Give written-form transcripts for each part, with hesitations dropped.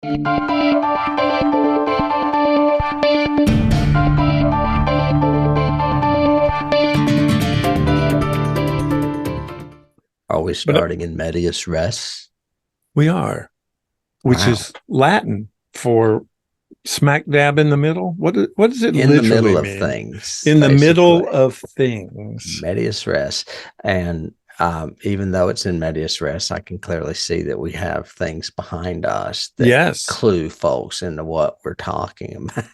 Are we But starting in medias res? we are, which Wow. is Latin for smack dab in the middle. What does it In the literally middle of mean? things, In the middle basically. of things. Medias res. And even though it's in medias res, I can clearly see that we have things behind us that Yes, clue folks into what we're talking about.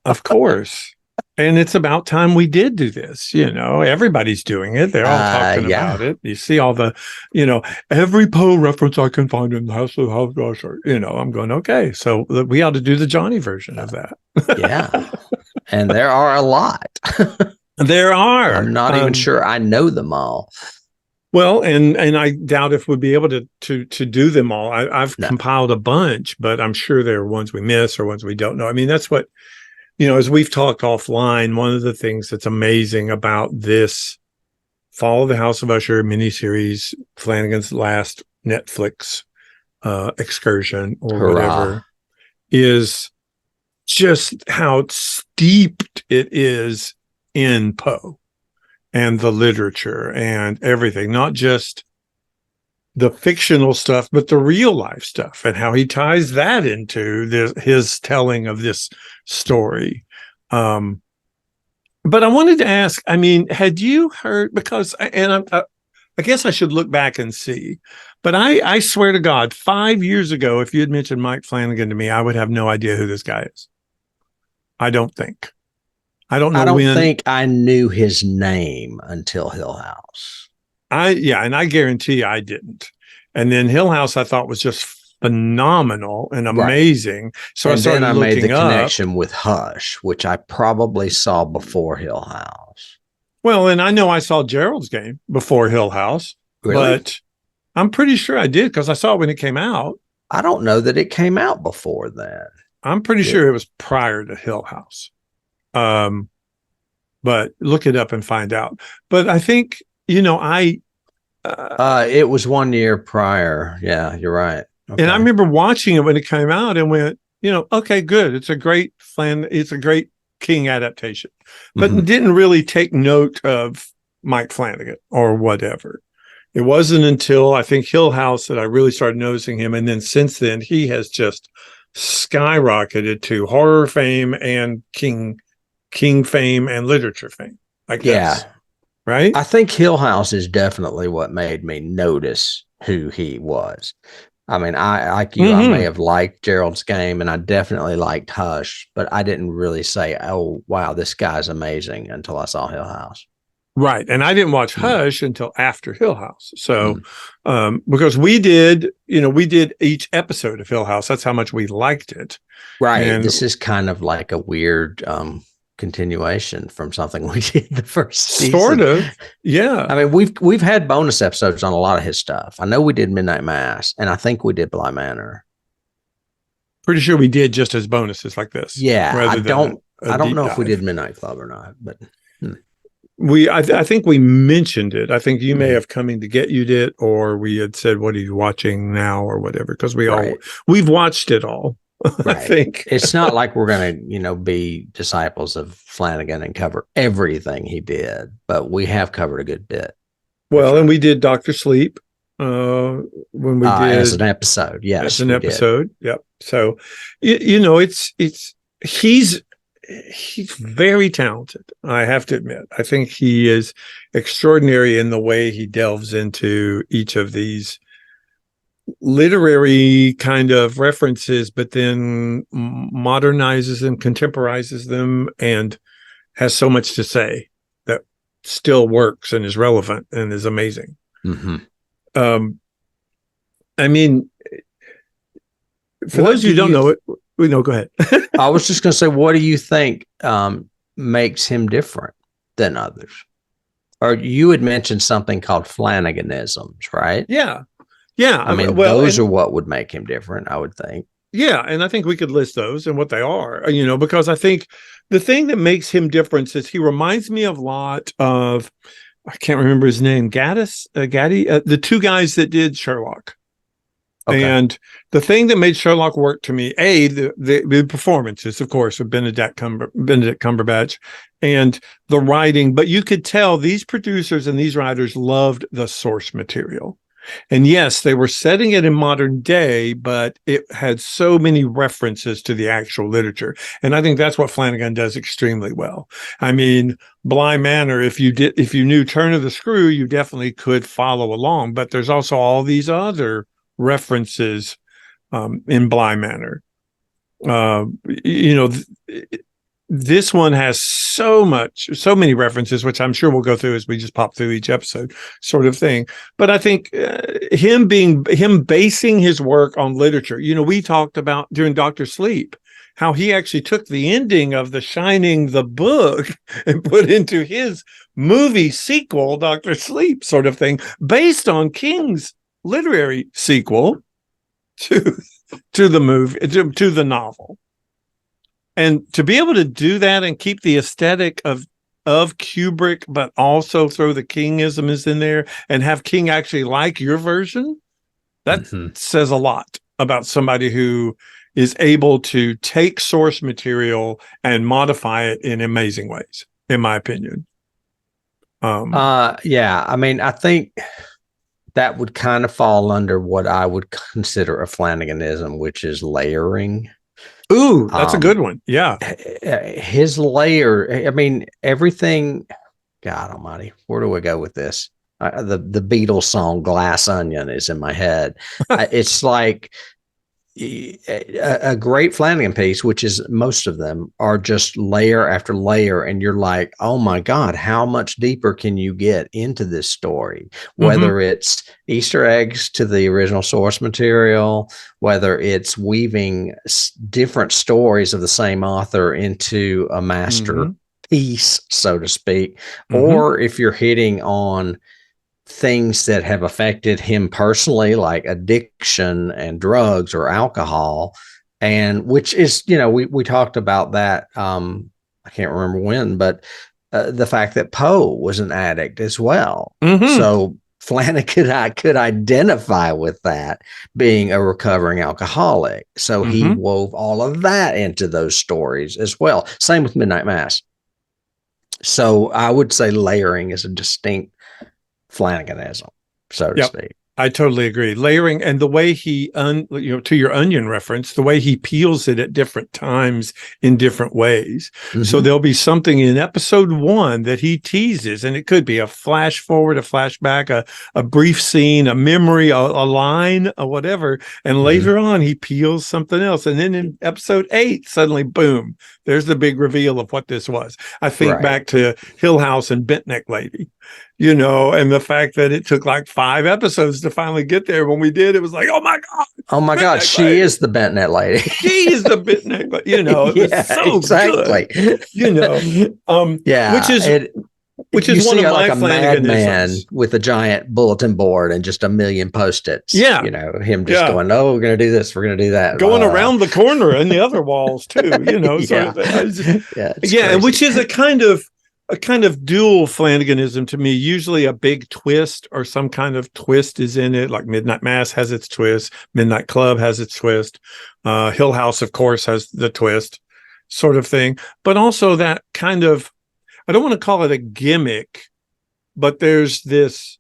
of course. And it's about time we did do this. Everybody's doing it. They're all talking Yeah. about it. You see all the, every Poe reference I can find in the House of Usher. I'm going, okay, so we ought to do the Johnny version of that. Yeah. And there are a lot. There are. I'm not even sure I know them all. Well, and I doubt if we'd be able to do them all. I've No. compiled a bunch, but I'm sure there are ones we miss or ones we don't know. I mean, that's what, as we've talked offline, one of the things that's amazing about this Fall of the House of Usher miniseries, Flanagan's last Netflix excursion or Hurrah. whatever, is just how steeped it is in Poe and the literature and everything, not just the fictional stuff, but the real life stuff and how he ties that into his telling of this story. But I wanted to ask, I mean, had you heard, because, and I guess I should look back and see, but I swear to God, 5 years ago, if you had mentioned Mike Flanagan to me, I would have no idea who this guy is. I don't think. I don't know I don't when. think I knew his name until Hill House. And I guarantee I didn't. And then Hill House I thought was just phenomenal and amazing. Right. So and I started then I made the up. connection with Hush, which I probably saw before Hill House. Well, and I know I saw Gerald's Game before Hill House, really? But I'm pretty sure I did because I saw it when it came out. I don't know that it came out before then. I'm pretty sure it was prior to Hill House. But look it up and find out. But I think, it was 1 year prior. Yeah, you're right. Okay. And I remember watching it when it came out and went, okay, good. It's a great King adaptation, but didn't really take note of Mike Flanagan or whatever. It wasn't until I think Hill House that I really started noticing him. And then since then, he has just skyrocketed to horror fame and King fame and literature fame, I guess. Yeah. Right? I think Hill House is definitely what made me notice who he was. I mean, I like you, I may have liked Gerald's Game and I definitely liked Hush, but I didn't really say, oh, wow, this guy's amazing until I saw Hill House. Right. And I didn't watch Hush until after Hill House. So, because we did each episode of Hill House. That's how much we liked it. Right. And this is kind of like a weird continuation from something we did the first season. Sort of. Yeah. I mean, we've had bonus episodes on a lot of his stuff. I know we did Midnight Mass and I think we did Bly Manor. Pretty sure we did just as bonuses like this. Yeah. I don't know if we did Midnight Club or not, but I think we mentioned it. I think you may have Coming to Get You did, or we had said, what are you watching now or whatever? Because we've watched it all. Right. I think it's not like we're going to, be disciples of Flanagan and cover everything he did, but we have covered a good bit. Well, and we did Dr. Sleep when we did as an episode. Yes, as an episode. Did. Yep. So, he's very talented. I have to admit, I think he is extraordinary in the way he delves into each of these literary kind of references, but then modernizes them, contemporizes them, and has so much to say that still works and is relevant and is amazing. I mean, for those who don't know it, we know. Go ahead. I was just going to say, what do you think makes him different than others? Or you had mentioned something called Flanagan-isms, right? Yeah. Yeah. I mean, those are what would make him different, I would think. Yeah. And I think we could list those and what they are, because I think the thing that makes him different is he reminds me a lot of, I can't remember his name, Gaddy, the two guys that did Sherlock. Okay. And the thing that made Sherlock work to me, the performances, of course, of Benedict Cumberbatch, and the writing, but you could tell these producers and these writers loved the source material. And yes, they were setting it in modern day, but it had so many references to the actual literature. And I think that's what Flanagan does extremely well. I mean, Bly Manor, if you knew Turn of the Screw, you definitely could follow along. But there's also all these other references in Bly Manor. This one has so many references, which I'm sure we'll go through as we just pop through each episode, sort of thing. But I think him basing his work on literature. We talked about during Dr. Sleep how he actually took the ending of The Shining, the book, and put into his movie sequel, Dr. Sleep, sort of thing, based on King's literary sequel to the movie, to the novel. And to be able to do that and keep the aesthetic of Kubrick, but also throw the King-isms in there and have King actually like your version, that says a lot about somebody who is able to take source material and modify it in amazing ways, in my opinion. Yeah, I mean, I think that would kind of fall under what I would consider a Flanaganism, which is layering. Ooh, that's a good one. Yeah. His layer, I mean, everything, God almighty, where do we go with this? The Beatles song Glass Onion is in my head. It's like a great Flanagan piece, which is most of them are just layer after layer. And you're like, oh my God, how much deeper can you get into this story? Whether it's Easter eggs to the original source material, whether it's weaving different stories of the same author into a masterpiece, so to speak, or if you're hitting on things that have affected him personally, like addiction and drugs or alcohol, and which is, we talked about that. I can't remember when, but the fact that Poe was an addict as well. So Flanagan could identify with that, being a recovering alcoholic. So he wove all of that into those stories as well. Same with Midnight Mass. So I would say layering is a distinct Flanaganism, so to speak. I totally agree. Layering, and the way he, to your onion reference, the way he peels it at different times in different ways. So there'll be something in episode 1 that he teases, and it could be a flash forward, a flashback, a brief scene, a memory, a line, or whatever. And later on, he peels something else. And then in episode 8, suddenly, boom, there's the big reveal of what this was. I think back to Hill House and Bent Neck Lady. And the fact that it took like 5 episodes to finally get there. When we did, it was like, oh my God. Oh my God, she is the Bent Neck Lady. She is the Bent Neck Lady. It was so exactly. Good. Which is one of my madman with a giant bulletin board and just a million Post-its. Yeah. Him just going, oh, we're going to do this. We're going to do that. Going around the corner and the other walls too, So which is a kind of dual Flanaganism to me. Usually a big twist or some kind of twist is in it. Like Midnight Mass has its twist. Midnight Club has its twist. Hill House, of course, has the twist sort of thing. But also that kind of, I don't want to call it a gimmick, but there's this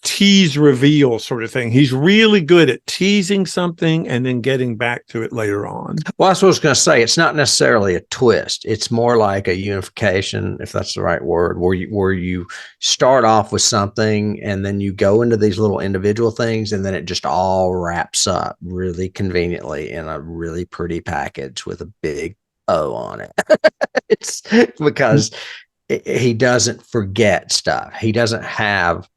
tease reveal sort of thing. He's really good at teasing something and then getting back to it later on. Well, that's what I was going to say. It's not necessarily a twist. It's more like a unification, if that's the right word, where you start off with something and then you go into these little individual things and then it just all wraps up really conveniently in a really pretty package with a big O on it. It's because he doesn't forget stuff. He doesn't have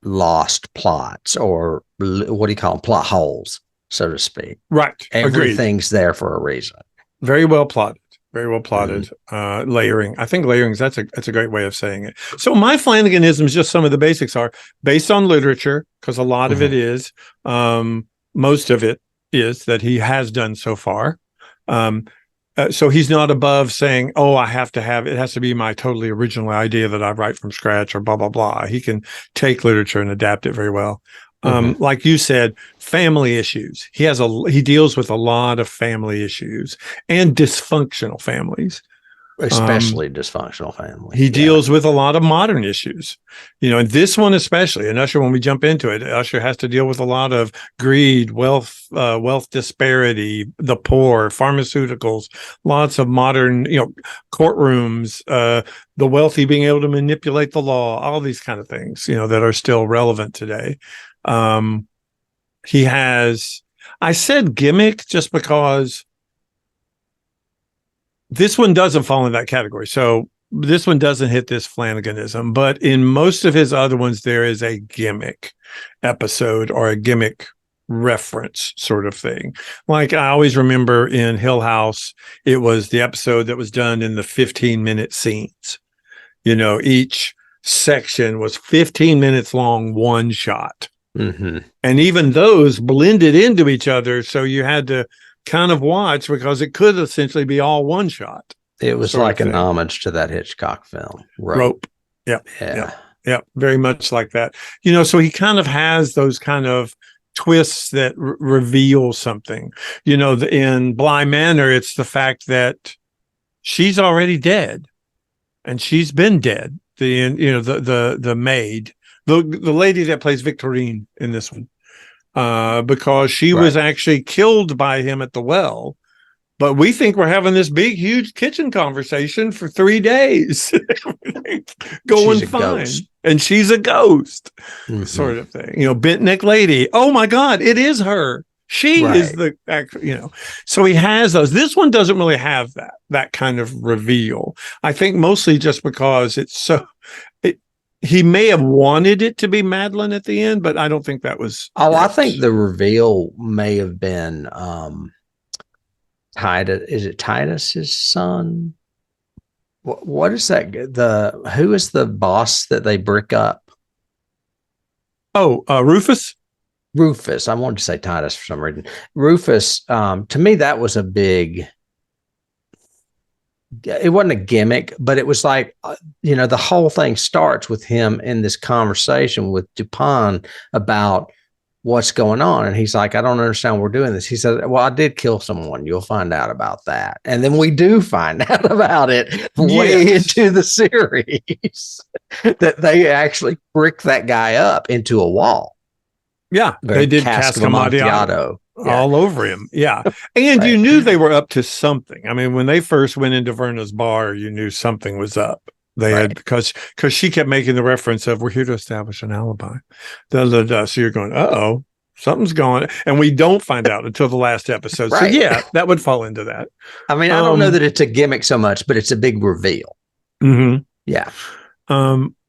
lost plots, or what do you call them? Plot holes, so to speak. Right. Everything's there for a reason. Very well plotted. Very well plotted. Layering. I think layering, that's a great way of saying it. So my Flanaganisms, just some of the basics, are based on literature, because a lot of it is, most of it is that he has done so far. So he's not above saying, oh, it has to be my totally original idea that I write from scratch or blah, blah, blah. He can take literature and adapt it very well. Hmm. Like you said, family issues. He deals with a lot of family issues and dysfunctional families. Um, Especially dysfunctional he families. Yeah. deals with a lot of modern issues, and this one especially. And Usher, when we jump into it, Usher has to deal with a lot of greed, wealth disparity, the poor, pharmaceuticals, lots of modern, courtrooms, the wealthy being able to manipulate the law, all these kind of things, that are still relevant today. Um, he has, I said gimmick just because this one doesn't fall in that category. So this one doesn't hit this Flanaganism, but in most of his other ones, there is a gimmick episode or a gimmick reference sort of thing. Like I always remember in Hill House, it was the episode that was done in the 15-minute scenes. Each section was 15 minutes long, one shot. Hmm. And even those blended into each other. So you had to kind of watch because it could essentially be all one shot It was sort of like an thing. homage to that Hitchcock film, Rope. Rope. Yep. Yeah. Yep. Yep. Very much like that. So he kind of has those kind of twists that reveal something. In Bly Manor, it's the fact that she's already dead and she's been dead. The maid, the lady that plays Victorine in this one, because she was Right. actually killed by him at the well. But we think we're having this big, huge kitchen conversation for 3 days. Going She's a fine. ghost. And she's a ghost, Hmm. sort of thing. Bent neck lady. Oh my God, it is her. She is Right. the actor, So he has those. This one doesn't really have that kind of reveal. I think mostly just because it's so he may have wanted it to be Madeline at the end, but I don't think that was Oh, I it. think the reveal may have been Titus. Is it Titus's son? What is that? Who is the boss that they brick up? Oh, Rufus? Rufus. I wanted to say Titus for some reason. Rufus, to me, that was a big. It wasn't a gimmick, but it was like, the whole thing starts with him in this conversation with Dupin about what's going on. And he's like, I don't understand we're doing this. He said, well, I did kill someone. You'll find out about that. And then we do find out about it way into the series that they actually brick that guy up into a wall. Yeah, they did Cask Amontillado all over him. Yeah. And right. You knew they were up to something. I mean, when they first went into Verna's bar, you knew something was up. They had because she kept making the reference of we're here to establish an alibi. So you're going, uh-oh, something's going, and we don't find out until the last episode. So yeah, that would fall into that. I mean, I don't know that it's a gimmick so much, but it's a big reveal. Mm-hmm. Yeah.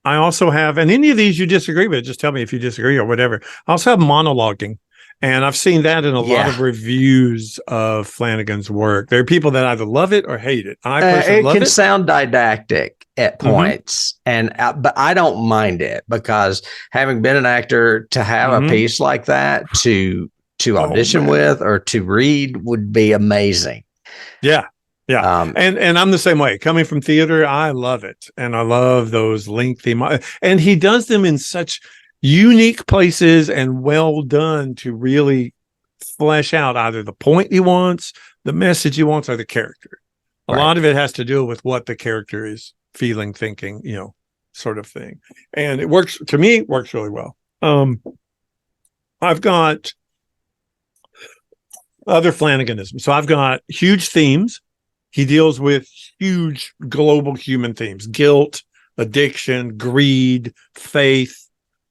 I also have, and any of these you disagree with, just tell me if you disagree or whatever. I also have monologuing. And I've seen that in a lot of reviews of Flanagan's work. There are people that either love it or hate it. I personally love it. It can sound didactic at points, but I don't mind it because having been an actor, to have a piece like that to audition with or to read would be amazing. Yeah. Yeah. And I'm the same way. Coming from theater, I love it. And I love those lengthy, and he does them in such unique places and well done to really flesh out either the point he wants, the message he wants, or the character. A lot of it has to do with what the character is feeling, thinking, sort of thing. And it works, to me, it works really well. I've got other Flanaganisms. So I've got huge themes. He deals with huge global human themes: guilt, addiction, greed, faith,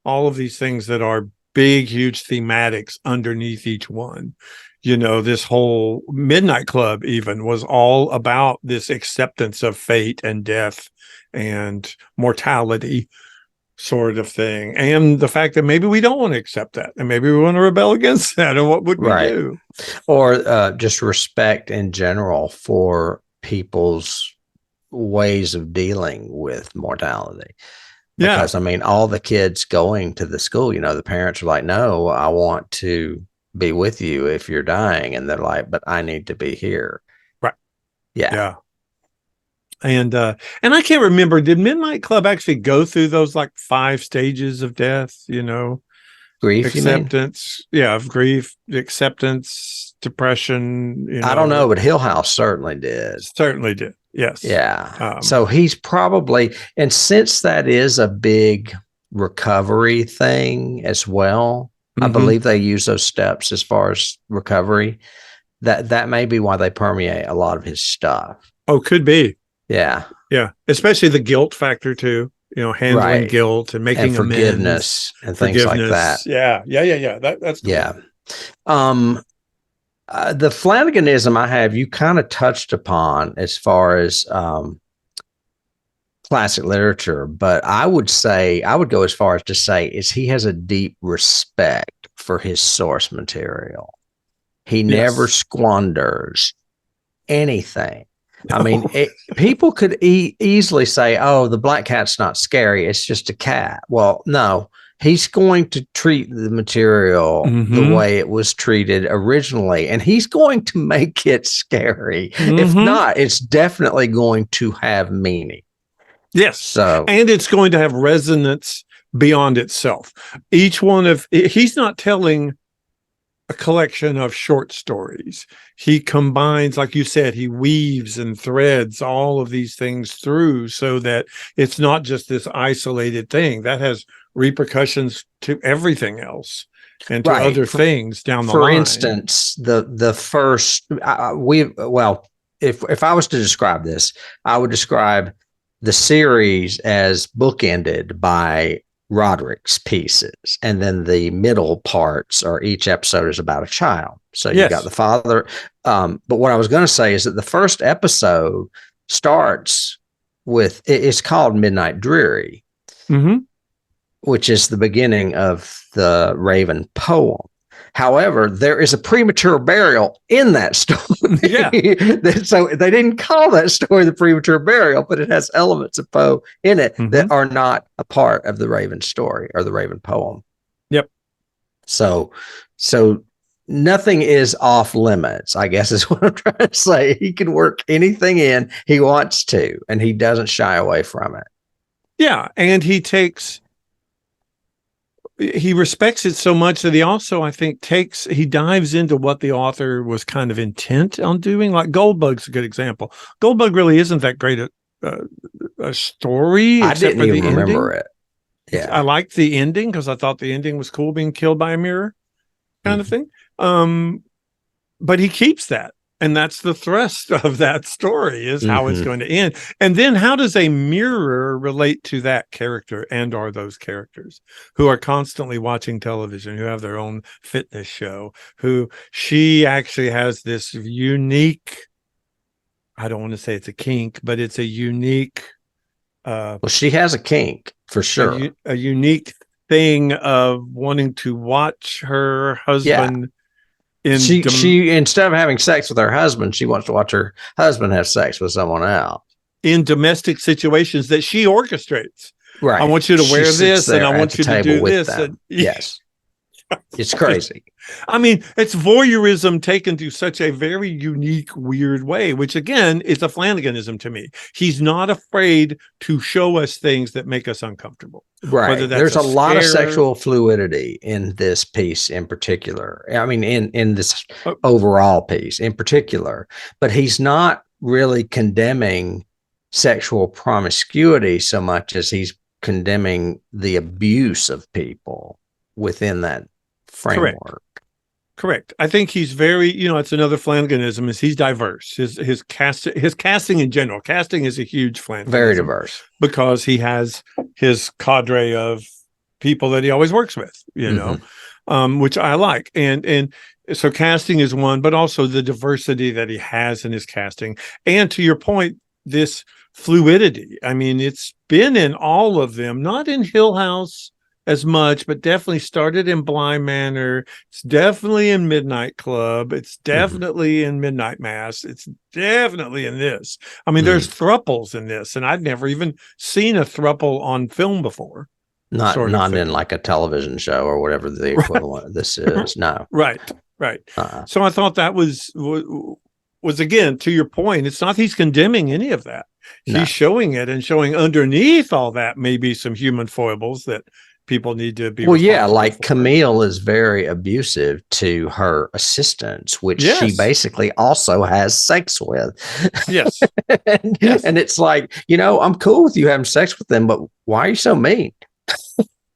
all of these things that are big, huge thematics underneath each one. This whole Midnight Club even was all about this acceptance of fate and death and mortality sort of thing. And the fact that maybe we don't want to accept that and maybe we want to rebel against that. And what would we do? Or just respect in general for people's ways of dealing with mortality. Because, I mean, all the kids going to the school, the parents are like, no, I want to be with you if you're dying. And they're like, but I need to be here. Right. Yeah. Yeah. And I can't remember, did Midnight Club actually go through those like 5 stages of death, Grief, you mean? acceptance. Yeah, of grief, acceptance, depression. I don't know, but Hill House certainly did. Certainly did. Yes. Yeah. So he's probably, and since that is a big recovery thing as well, I believe they use those steps as far as recovery. That may be why they permeate a lot of his stuff. Oh, could be. Yeah. Yeah. Especially the guilt factor too. Handling guilt and making and forgiveness amends, and things like that. Yeah. That's cool. Yeah. The Flanaganism I have, you kind of touched upon as far as classic literature, but I would go as far as to say is he has a deep respect for his source material. He never squanders anything. I mean, people could easily say, oh, the black cat's not scary. It's just a cat. Well, no, he's going to treat the material the way it was treated originally, and he's going to make it scary. If not, it's definitely going to have meaning. Yes. And it's going to have resonance beyond itself. He's not telling a collection of short stories. He combines, like you said, he weaves and threads all of these things through so that it's not just this isolated thing that has repercussions to everything else and to other things down the line. For instance, the first if I was to describe this, I would describe the series as bookended by Roderick's pieces, and then the middle parts or each episode is about a child. So you got the father. But what I was going to say is that the first episode starts with, it's called Midnight Dreary, which is the beginning of the Raven poem. However, there is a premature burial in that story. Yeah. So they didn't call that story the premature burial, but it has elements of Poe in it that are not a part of the Raven story or the Raven poem. Yep. So nothing is off limits, I guess is what I'm trying to say. He can work anything in he wants to, and he doesn't shy away from it. Yeah. And he respects it so much that he also, I think, he dives into what the author was kind of intent on doing. Like Goldbug's a good example. Goldbug really isn't that great a story. I didn't even remember it. Yeah. I liked the ending because I thought the ending was cool, being killed by a mirror kind of thing. But he keeps that. And that's the thrust of that story, is how it's going to end. And then how does a mirror relate to that character and are those characters who are constantly watching television, who have their own fitness show, who she actually has this unique, I don't want to say it's a kink, but it's a unique. Well, she has a kink for sure. A unique thing of wanting to watch her husband. Yeah. She instead of having sex with her husband, she wants to watch her husband have sex with someone else in domestic situations that she orchestrates. Right. I want you to wear this, and I want you to do this. And, yes. It's crazy. I mean, it's voyeurism taken to such a very unique, weird way, which again is a Flanaganism to me. He's not afraid to show us things that make us uncomfortable. Right. There's a lot of sexual fluidity in this piece in particular. I mean, in this overall piece in particular, but he's not really condemning sexual promiscuity so much as he's condemning the abuse of people within that framework. Correct. I think he's very, it's another Flanaganism, is he's diverse. His casting in general, casting is a huge Flanaganism. Very diverse. Because he has his cadre of people that he always works with, which I like. And so casting is one, but also the diversity that he has in his casting. And to your point, this fluidity. I mean, it's been in all of them, not in Hill House as much, but definitely started in Bly Manor. It's definitely in Midnight Club. It's definitely in Midnight Mass. It's definitely in this. I mean, there's thruples in this, and I'd never even seen a thruple on film before. Not in like a television show or whatever the equivalent of this is. No. Right. So I thought that was again, to your point, it's not he's condemning any of that. No. He's showing it and showing underneath all that maybe some human foibles that people need to be Well, yeah, responsible like for. Camille is very abusive to her assistants, which she Yes. basically also has sex with. Yes. and, Yes. and it's like, I'm cool with you having sex with them, but why are you so mean?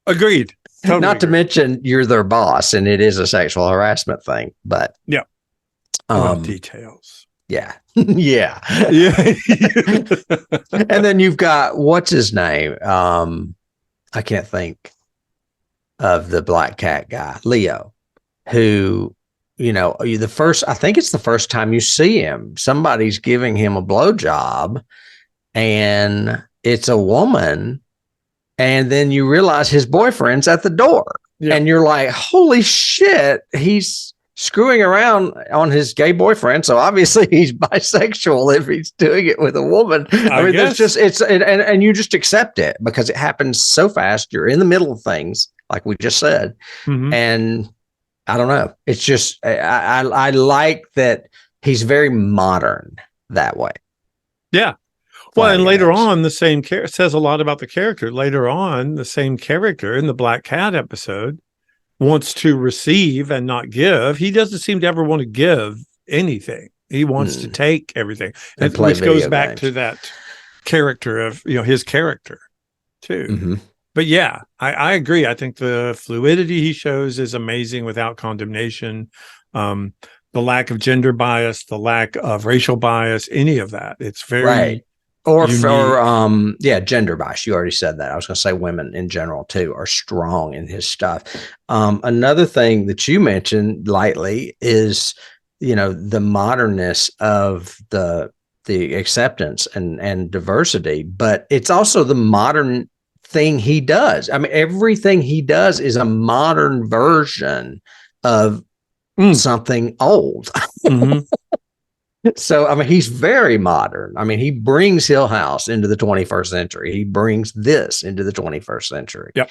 Agreed. Totally Not to agreed. mention you're their boss and it is a sexual harassment thing, but Yeah. Details. Yeah. Yeah. Yeah. And then you've got what's his name? I can't think of the black cat guy, Leo, who, I think it's the first time you see him. Somebody's giving him a blowjob and it's a woman. And then you realize his boyfriend's at the door. Yeah. And you're like, holy shit, he's screwing around on his gay boyfriend. So obviously he's bisexual if he's doing it with a woman. I mean, there's just, and you just accept it because it happens so fast. You're in the middle of things, like we just said. Mm-hmm. And I don't know. It's just, I like that he's very modern that way. Yeah. Well, and later on, the same character says a lot about the character. Later on, the same character in the Black Cat episode wants to receive and not give. He doesn't seem to ever want to give anything. He wants to take everything, which goes back to that character of, his character too. Mm-hmm. But yeah, I agree. I think the fluidity he shows is amazing without condemnation. The lack of gender bias, the lack of racial bias, any of that. It's very... Right. Or gender bias. You already said that. I was going to say women in general too are strong in his stuff. Another thing that you mentioned lightly is, the modernness of the acceptance and diversity, but it's also the modern thing he does. I mean, everything he does is a modern version of something old. Mm-hmm. So, I mean, he's very modern. I mean, he brings Hill House into the 21st century. He brings this into the 21st century. Yep.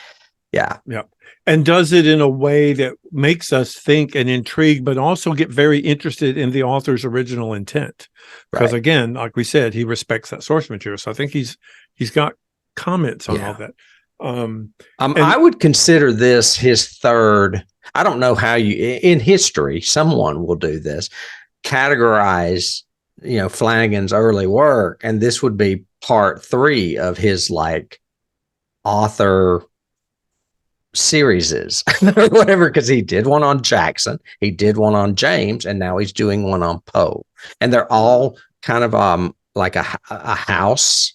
Yeah. Yep. And does it in a way that makes us think and intrigue, but also get very interested in the author's original intent. Because again, like we said, he respects that source material. So I think he's got comments on all that. I would consider this his third. I don't know how in history, someone will do this. Categorize, Flanagan's early work, and this would be part 3 of his author series or whatever, because he did one on Jackson, he did one on James, and now he's doing one on Poe, and they're all kind of like a house.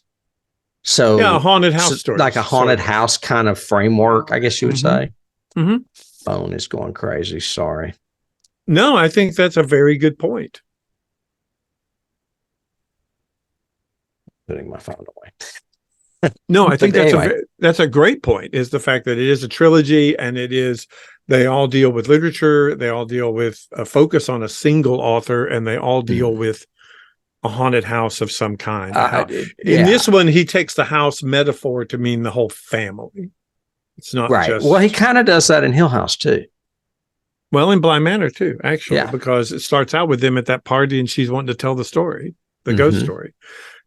So a haunted house story, like a haunted house kind of framework, I guess you would say. Mm-hmm. Phone is going crazy. Sorry. No, I think that's a very good point. Putting my phone away. No, I think that's a great point, is the fact that it is a trilogy, and they all deal with literature. They all deal with a focus on a single author, and they all deal with a haunted house of some kind. In this one, he takes the house metaphor to mean the whole family. It's not just... Well, he kind of does that in Hill House too. Well, in Bly Manor too, actually, because it starts out with them at that party and she's wanting to tell the story, the ghost story,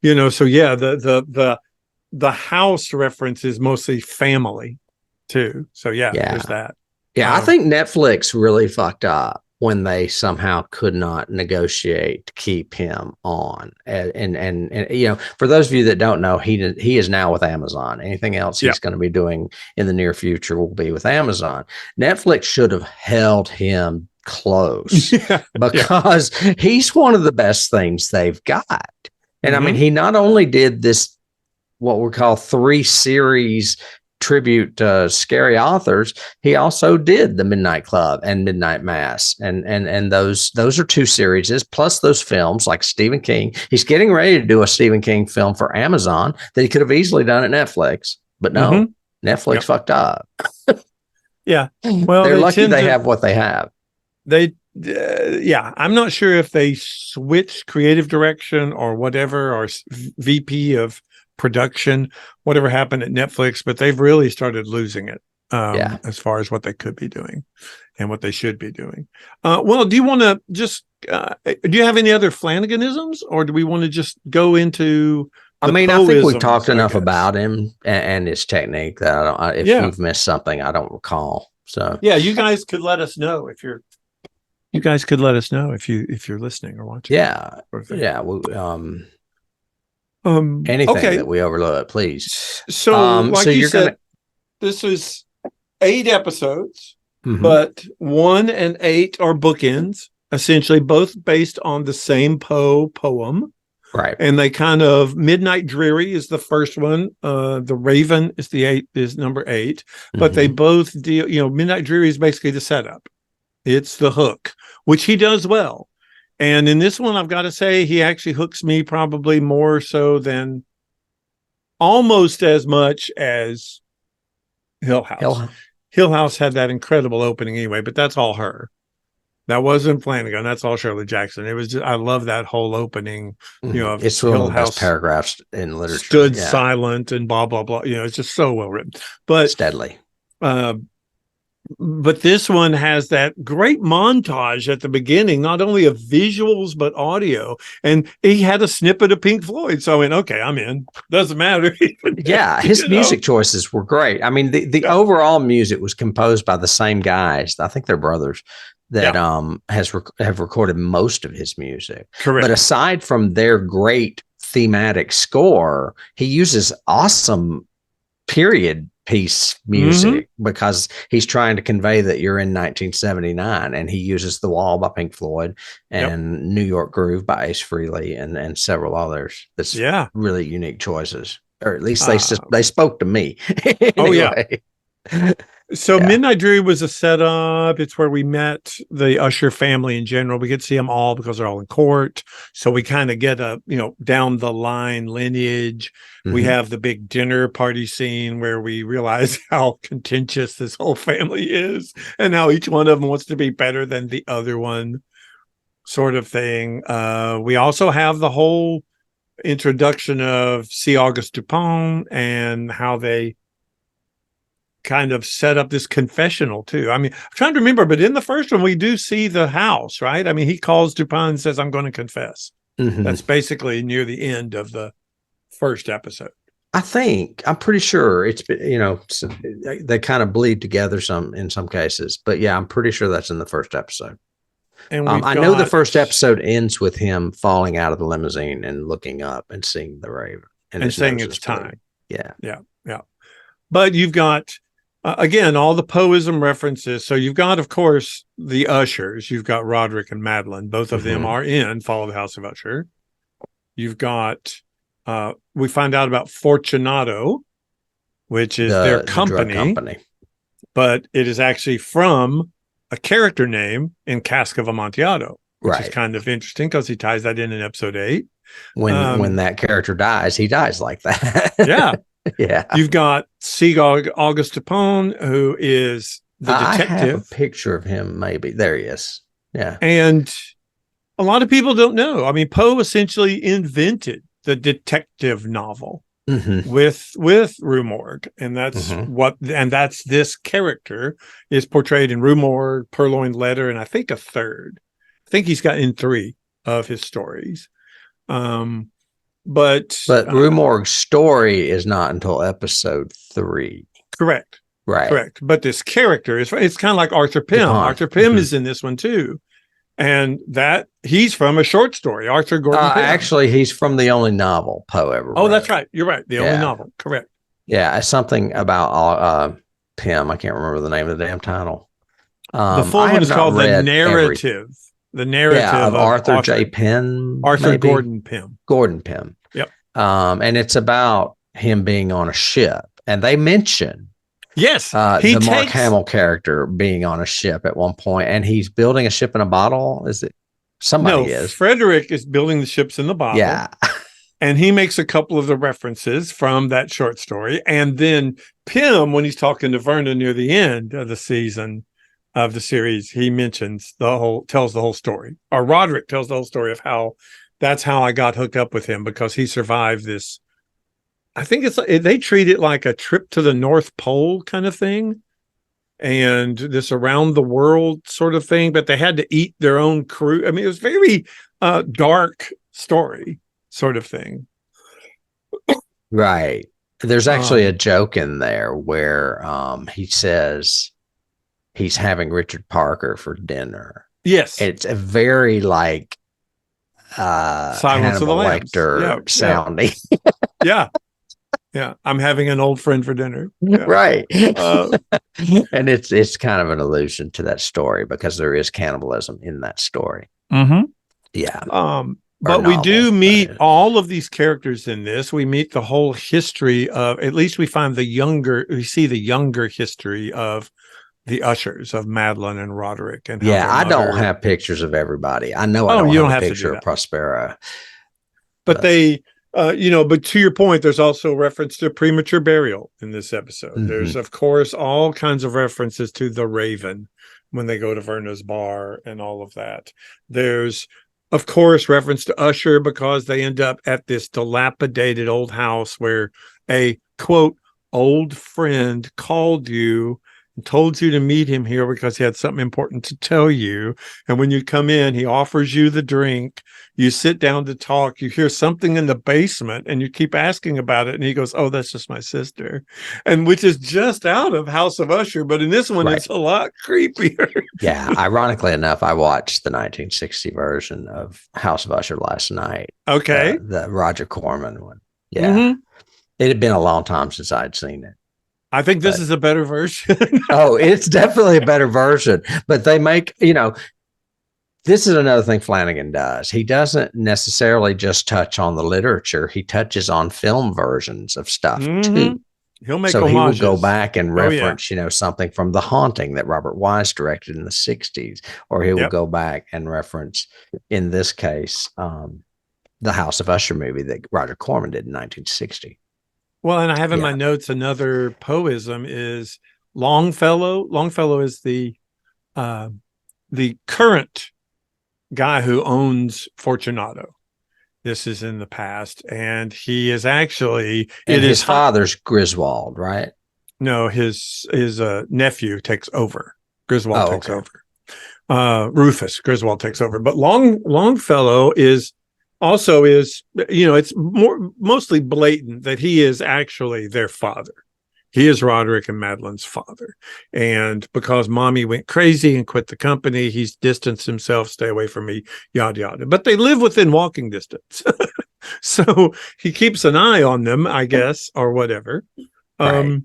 so yeah, the house reference is mostly family too. So there's that. Yeah. I think Netflix really fucked up when they somehow could not negotiate to keep him on. And for those of you that don't know, he is now with Amazon. Anything else he's going to be doing in the near future will be with Amazon. Netflix should have held him close because he's one of the best things they've got. And I mean, he not only did this, what we call 3 series tribute to scary authors, he also did the Midnight Club and Midnight Mass, and those are 2 series plus those films like Stephen King. He's getting ready to do a Stephen King film for Amazon that he could have easily done at Netflix, but no, Netflix fucked up. Well, they're lucky they have what they have. I'm not sure if they switched creative direction or whatever, or VP of production, whatever happened at Netflix, but they've really started losing it as far as what they could be doing and what they should be doing. Well, do you want to just do you have any other Flanagan-isms, or do we want to just go into I the mean, I think we've talked poisms, I enough guess. about him and his technique that if Yeah. we've missed something, I don't recall. So Yeah, you guys could let us know if you're you guys could let us know if you're listening or watching. yeah, Sort of thing. yeah. Anything Okay. that we overlook, please. So So like you you're said, gonna. this is 8 episodes, Mhm. but 1 and 8 are bookends, essentially both based on the same Poe poem. Right. And they kind of Midnight Dreary is the first one. The Raven is number 8, but they Mhm. both deal, Midnight Dreary is basically the setup. It's the hook, which he does well. And in this one, I've got to say, he actually hooks me probably more so than almost as much as Hill House. Hell, Hill House had that incredible opening anyway, but that's all her. That wasn't Flanagan. That's all Shirley Jackson. It was just, I love that whole opening, of it's one of Hill the best House paragraphs in literature. stood Yeah, silent and blah, blah, blah. It's just so well written. But, steadily. uh, but this one has that great montage at the beginning, not only of visuals, but audio. And he had a snippet of Pink Floyd. So I went, okay, I'm in. Doesn't matter. Yeah, his music choices were great. I mean, the Yeah. overall music was composed by the same guys. I think they're brothers that have recorded most of his music. Correct. But aside from their great thematic score, he uses awesome period piece music because he's trying to convey that you're in 1979, and he uses The Wall by Pink Floyd and New York Groove by Ace Frehley and several others. That's really unique choices, or at least they spoke to me. Anyway. So Midnight Dreary was a setup. It's where we met the Usher family in general. We get to see them all because they're all in court. So we kind of get a, down the line lineage. We have the big dinner party scene where we realize how contentious this whole family is and how each one of them wants to be better than the other one, sort of thing. We also have the whole introduction of C. Auguste Dupin and how they kind of set up this confessional too. I mean, I'm trying to remember, but in the first one, we do see the house, right? I mean, he calls Dupin and says, I'm going to confess. That's basically near the end of the first episode. I'm pretty sure it's, they kind of bleed together in some cases, but yeah, I'm pretty sure that's in the first episode. And I know the first episode ends with him falling out of the limousine and looking up and seeing the raven and saying it's time. Yeah. But you've got, again, all the poism references. So you've got, of course, the Ushers. You've got Roderick and Madeline. Both of them are in Follow the House of Usher. You've got, we find out about Fortunato, which is their company, but it is actually from a character name in Cask of Amontillado, which is kind of interesting because he ties that in episode 8. When that character dies, he dies like that. Yeah. You've got C. Auguste Dupin, who is the detective. I have a picture of him, maybe. There he is. Yeah. And a lot of people don't know. I mean, Poe essentially invented the detective novel with Rue Morgue. And that's that's this character is portrayed in Rue Morgue, Purloined Letter, and I think a third. I think he's got in 3 of his stories. But Rue Morgue's story is not until episode 3. Correct. Right. Correct. But this character it's kind of like Arthur Pym. Dupin. Arthur Pym is in this one too. And that he's from a short story, Arthur Gordon Pym. Actually, he's from the only novel Poe ever wrote. Oh, that's right. You're right. The only novel. Correct. Yeah. Something about Pym. I can't remember the name of the damn title. The full one is called The Narrative. The Narrative of Arthur J. Pym. Arthur Gordon Pym. Gordon Pym. Yep. And it's about him being on a ship. And they mention the Mark Hamill character being on a ship at one point, and he's building a ship in a bottle. Is it somebody is? Frederick is building the ships in the bottle. Yeah. And he makes a couple of the references from that short story. And then Pym, when he's talking to Verna near the end of the season of the series, he mentions tells the whole story. Or Roderick tells the whole story of that's how I got hooked up with him, because he survived this. I think they treat it like a trip to the North Pole kind of thing, and this around the world sort of thing, but they had to eat their own crew. I mean, it was very dark story sort of thing. Right. There's actually a Um, joke in there where he says he's having Richard Parker for dinner. yes, It's a very like Silence of the Hannibal Lambs. Yeah, Lecter yeah, sounding. yeah, yeah. I'm having an old friend for dinner. Yeah. Right. Uh, And it's kind of an allusion to that story because there is cannibalism in that story. mhm. Yeah. Or But we novel, do that meet is. all of these characters in this. We meet the whole history of, at least we see the younger history of the Ushers, of Madeline and Roderick, and how Yeah, their I don't mother. have pictures of everybody. I know I Oh, don't you have don't a have to do picture of that. Prospero, But but but to your point, there's also reference to premature burial in this episode. There's, mhm. of course, all kinds of references to the Raven when they go to Verna's bar and all of that. There's, of course, reference to Usher because they end up at this dilapidated old house where a quote old friend called you and told you to meet him here because he had something important to tell you. And when you come in, he offers you the drink. You sit down to talk, you hear something in the basement and you keep asking about it. And he goes, "Oh, that's just my sister." And which is just out of House of Usher. But in this one, Right. it's a lot creepier. Yeah. Ironically enough, I watched the 1960 version of House of Usher last night, Okay. the Roger Corman one. Yeah. Mm-hmm. It had been a long time since I'd seen it. I think this But is a better version. oh, it's definitely a better version. But they make, this is another thing Flanagan does. He doesn't necessarily just touch on the literature, he touches on film versions of stuff Mm-hmm. too. He'll make So he will go homages. back and Oh, yeah. reference, something from The Haunting that Robert Wise directed in the 60s, or he will Yep. go back and reference, in this case, the House of Usher movie that Roger Corman did in 1960. Well, and I have in my Yeah. notes another poism is Longfellow. Longfellow is the current guy who owns Fortunato. This is in the past, and he is actually And it his is hot. father's Griswold, right? No, his nephew takes over. Griswold Oh, takes okay. over. Rufus Griswold takes over, but Longfellow is also it's mostly blatant that he is actually their father. He is Roderick and Madeline's father. And because mommy went crazy and quit the company, he's distanced himself, stay away from me, yada, yada. But they live within walking distance. So he keeps an eye on them, I guess, or whatever. Right.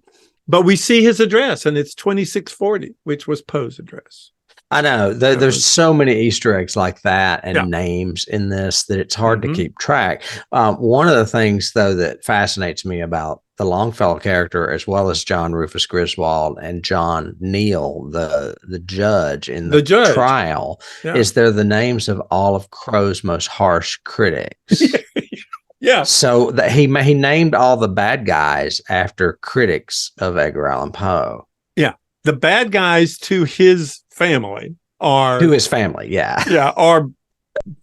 But we see his address, and it's 2640, which was Poe's address. I know That there's was, so many Easter eggs like that yeah. and names in this that it's hard to Mm-hmm. keep track. One of the things, though, that fascinates me about the Longfellow character, as well as John Rufus Griswold and John Neal, the judge in The the judge. trial, Yeah. is they're the names of all of Crow's most harsh critics. Yeah. So that he named all the bad guys after critics of Edgar Allan Poe. Yeah. The bad guys to his family are To his family, yeah.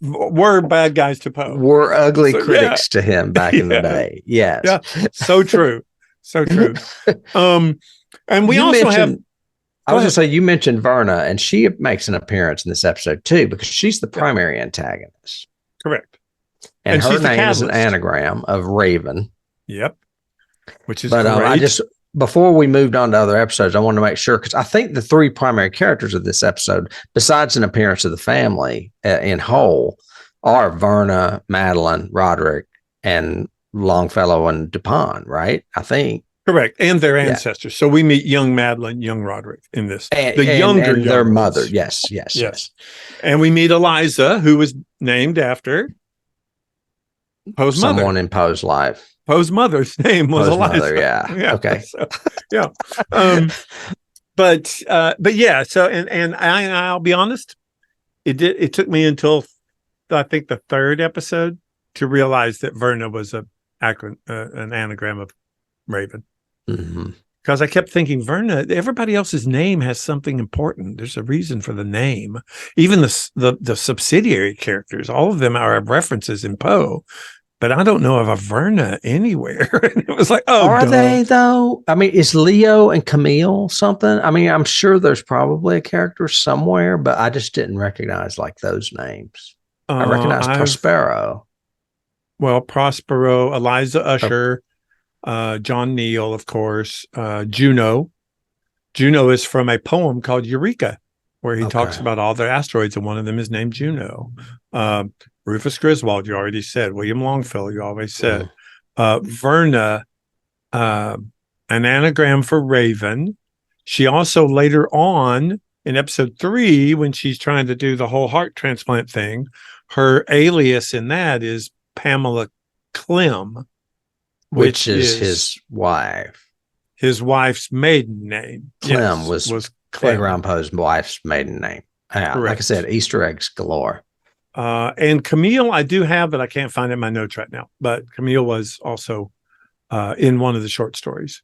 were bad guys to Poe. Were ugly So, critics to him back in the day. Yes. Yeah. So true. So true. And we you also have I was going to say, you mentioned Verna, and she makes an appearance in this episode too, because she's the primary antagonist. correct. And her she's the name is an catalyst. anagram of Raven. Yep. Which is But great. before we moved on to other episodes, I wanted to make sure, because I think the three primary characters of this episode, besides an appearance of the family in whole, are Verna, Madeline, Roderick, and Longfellow and Dupont, right? I think. Correct. And their Yeah. ancestors. So we meet young Madeline, young Roderick in this. And, the younger and their young mother. ones. Yes. And we meet Eliza, who was named after Poe's mother. Someone in Poe's life. Poe's mother's name was Poe's Eliza. mother, yeah. Okay. So, yeah. But yeah. So and I'll be honest, it took me until I think the third episode to realize that Verna was an anagram of Raven. Mm-hmm. Because I kept thinking, Verna, everybody else's name has something important. There's a reason for the name. Even the subsidiary characters, all of them are references in Poe, but I don't know of a Verna anywhere. And it was like, oh, are duh. they though? I mean, is Leo and Camille something? I mean, I'm sure there's probably a character somewhere, but I just didn't recognize like those names. I recognize Prospero. Well, Prospero, Eliza Usher, John Neal, of course, Juno. Juno is from a poem called Eureka, where he talks about all the asteroids, and one of them is named Juno. Rufus Griswold, you already said. William Longfellow, you always said. Verna, an anagram for Raven. She also later on in episode 3, when she's trying to do the whole heart transplant thing, her alias in that is Pamela Clem, which is his wife. His wife's maiden name. Clem was Edgar Allan Poe's wife's maiden name. Like I said, Easter eggs galore. And Camille, I do have, but I can't find it in my notes right now. But Camille was also in one of the short stories.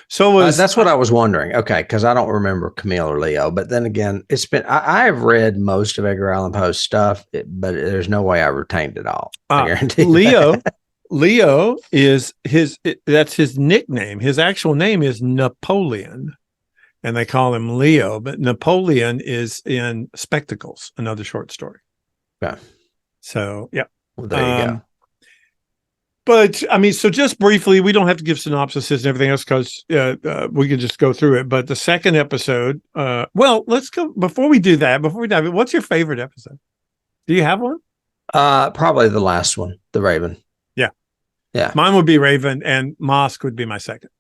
So that's what I was wondering. Okay, because I don't remember Camille or Leo. But then again, it's been I have read most of Edgar Allan Poe's stuff, but there's no way I retained it all. I guarantee Leo. Leo is that's his nickname. His actual name is Napoleon, and they call him Leo. But Napoleon is in Spectacles, another short story. Yeah. So yeah. Well, there you go. But I mean, so just briefly, we don't have to give synopsises and everything else because we can just go through it. But the second episode, well, let's go before we do that. Before we dive in, what's your favorite episode? Do you have one? Probably the last one, the Raven. Yeah. Mine would be Raven, and Mosque would be my second.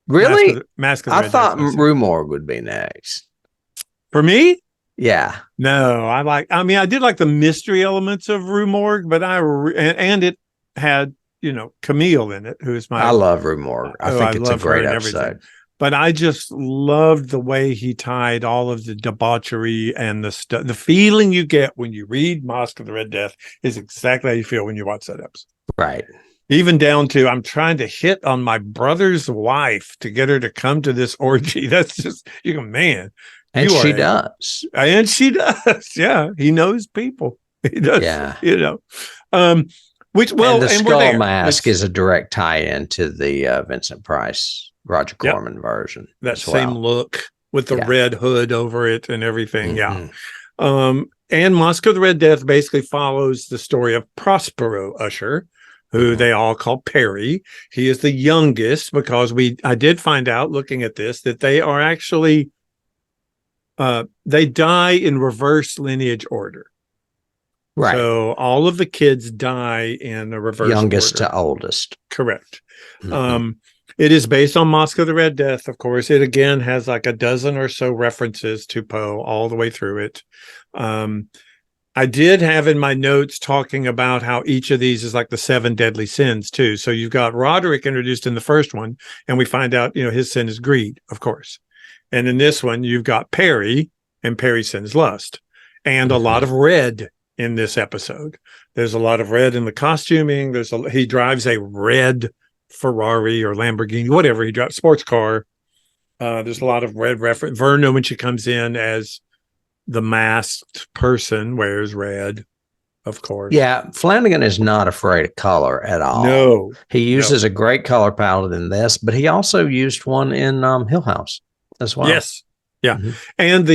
Really? Mask of the I thought Rue Morgue would be next. For me? Yeah. No, I did like the mystery elements of Rue Morgue, but and it had, Camille in it, who's I love Rue Morgue. I think it's a great episode. But I just loved the way he tied all of the debauchery and the feeling you get when you read Mosque of the Red Death is exactly how you feel when you watch that episode. Right. Even down to I'm trying to hit on my brother's wife to get her to come to this orgy. That's just, man. And she does. And she does. Yeah. He knows people. He does. Yeah. And the Skull Mask is a direct tie-in to the Vincent Price, Roger Corman version. That same look with the red hood over it and everything. Mm-hmm. Yeah. And Mosque of the Red Death basically follows the story of Prospero Usher, who they all call Perry. He is the youngest because I did find out looking at this that they are actually, they die in reverse lineage order. Right. So all of the kids die in a reverse youngest order. to oldest. Correct. Mm-hmm. It is based on Mosque of the Red Death, of course. It again has like a dozen or so references to Poe all the way through it. I did have in my notes talking about how each of these is like the 7 deadly sins too. So you've got Roderick introduced in the first one, and we find out, his sin is greed, of course. And in this one, you've got Perry, and Perry's sin is lust, and a lot of red in this episode. There's a lot of red in the costuming. He drives a red Ferrari or Lamborghini, whatever he drives, sports car. There's a lot of red reference. Verna, when she comes in as the masked person, wears red, of course. Yeah, Flanagan is not afraid of color at all. No. He uses a great color palette in this, but he also used one in Hill House as well. Yes. Yeah. Mm-hmm. And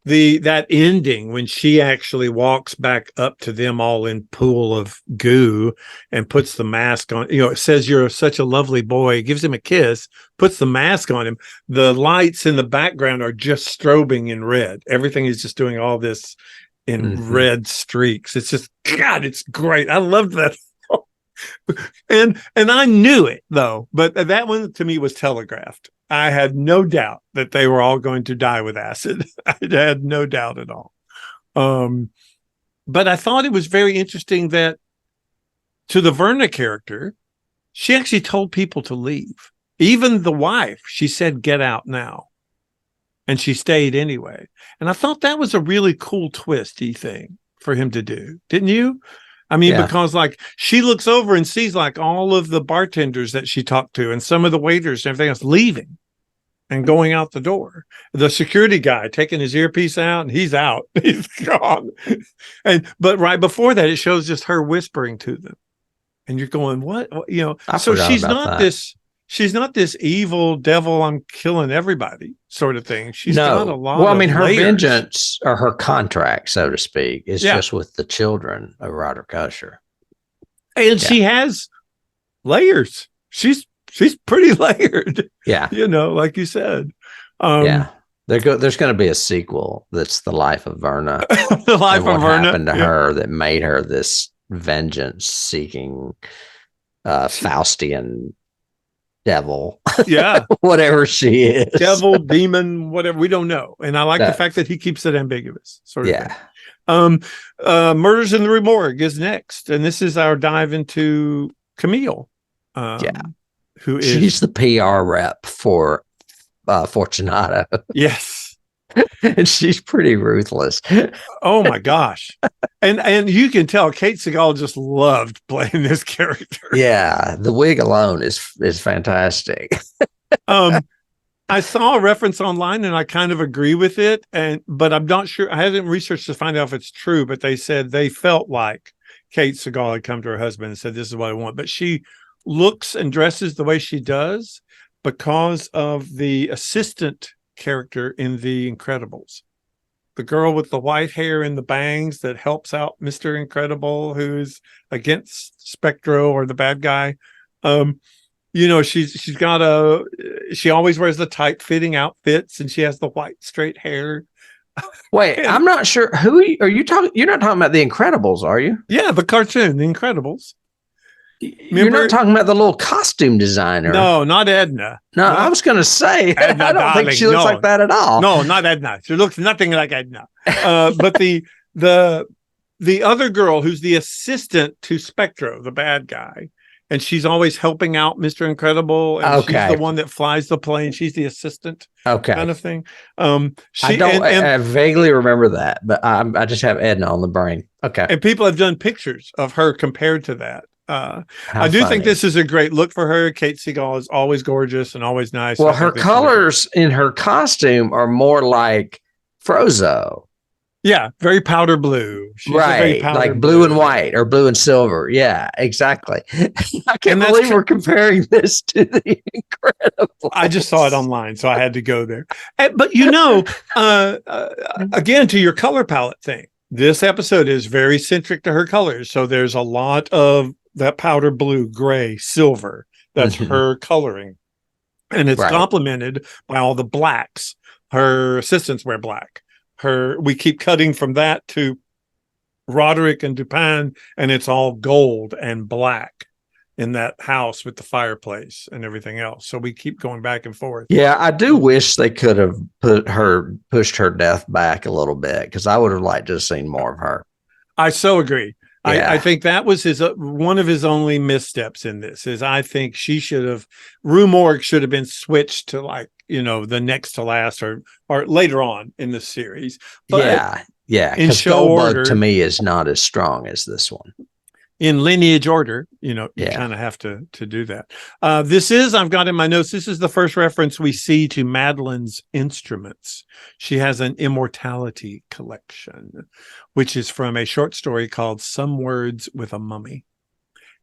that ending when she actually walks back up to them all in pool of goo and puts the mask on, it says you're such a lovely boy, gives him a kiss, puts the mask on him. The lights in the background are just strobing in red. Everything is just doing all this in red streaks. It's just, God, it's great. I loved that. And I knew it though, but that one to me was telegraphed. I had no doubt that they were all going to die with acid. I had no doubt at all. But I thought it was very interesting that to the Verna character, she actually told people to leave. Even the wife, she said, get out now. And she stayed anyway. And I thought that was a really cool twisty thing for him to do. Didn't you? I mean, because like she looks over and sees like all of the bartenders that she talked to and some of the waiters and everything else leaving and going out the door. The security guy taking his earpiece out and he's out. He's gone. But right before that, it shows just her whispering to them. And you're going, what? So she's not this evil devil, I'm killing everybody sort of thing. She's got a lot of her layers. vengeance or her contract, so to speak, is just with the children of Roderick Usher. And she has layers. She's she's pretty layered. Yeah. Like you said. Yeah. There's going to be a sequel that's The Life of Verna. The Life and what of Verna happened to her that made her this vengeance-seeking Faustian devil. Yeah. Whatever she is. Devil, demon, whatever. We don't know. And I like the fact that he keeps it ambiguous. Sort of thing. Murders in the Rue Morgue is next. And this is our dive into Camille. She's the PR rep for Fortunato. Yes. And she's pretty ruthless. Oh my gosh. And you can tell Kate Siegel just loved playing this character. Yeah, the wig alone is fantastic. I saw a reference online and I kind of agree with it, but I'm not sure. I haven't researched to find out if it's true, but they said they felt like Kate Siegel had come to her husband and said, "This is what I want." But she looks and dresses the way she does because of the assistant character in The Incredibles. The girl with the white hair and the bangs that helps out Mr. Incredible, who's against Spectro or the bad guy. She always wears the tight fitting outfits and she has the white straight hair. Wait, I'm not sure who are you talking. You're not talking about The Incredibles, are you? Yeah, the cartoon, The Incredibles. You're not talking about the little costume designer. No, not Edna. No, I was going to say, Edna, I don't think she looks like that at all. No, not Edna. She looks nothing like Edna. But the other girl who's the assistant to Spectro, the bad guy, and she's always helping out Mr. Incredible. And she's the one that flies the plane. She's the assistant. Kind of thing. I vaguely remember that, but I just have Edna on the brain. Okay. And people have done pictures of her compared to that. I do think this is a great look for her. Kate Siegel is always gorgeous and always nice. Well, her colors in her costume are more like Frozone. Yeah, very powder blue. She's right, like blue and white or blue and silver. Yeah, exactly. I can't believe we're comparing this to The Incredibles. I just saw it online, so I had to go there. But again, to your color palette thing, this episode is very centric to her colors. So there's a lot of that powder blue, gray, silver. That's her coloring. And it's complemented by all the blacks. Her assistants wear black. We keep cutting from that to Roderick and Dupin, and it's all gold and black in that house with the fireplace and everything else. So we keep going back and forth. Yeah, I do wish they could have pushed her death back a little bit, because I would have liked to have seen more of her. I so agree. Yeah. I think that was one of his only missteps in this. Is I think Rue Morgue should have been switched to the next to last or later on in the series. But yeah. In show order, to me, is not as strong as this one. In lineage order, you kind of have to do that. I've got in my notes, this is the first reference we see to Madeline's instruments. She has an immortality collection, which is from a short story called Some Words with a Mummy.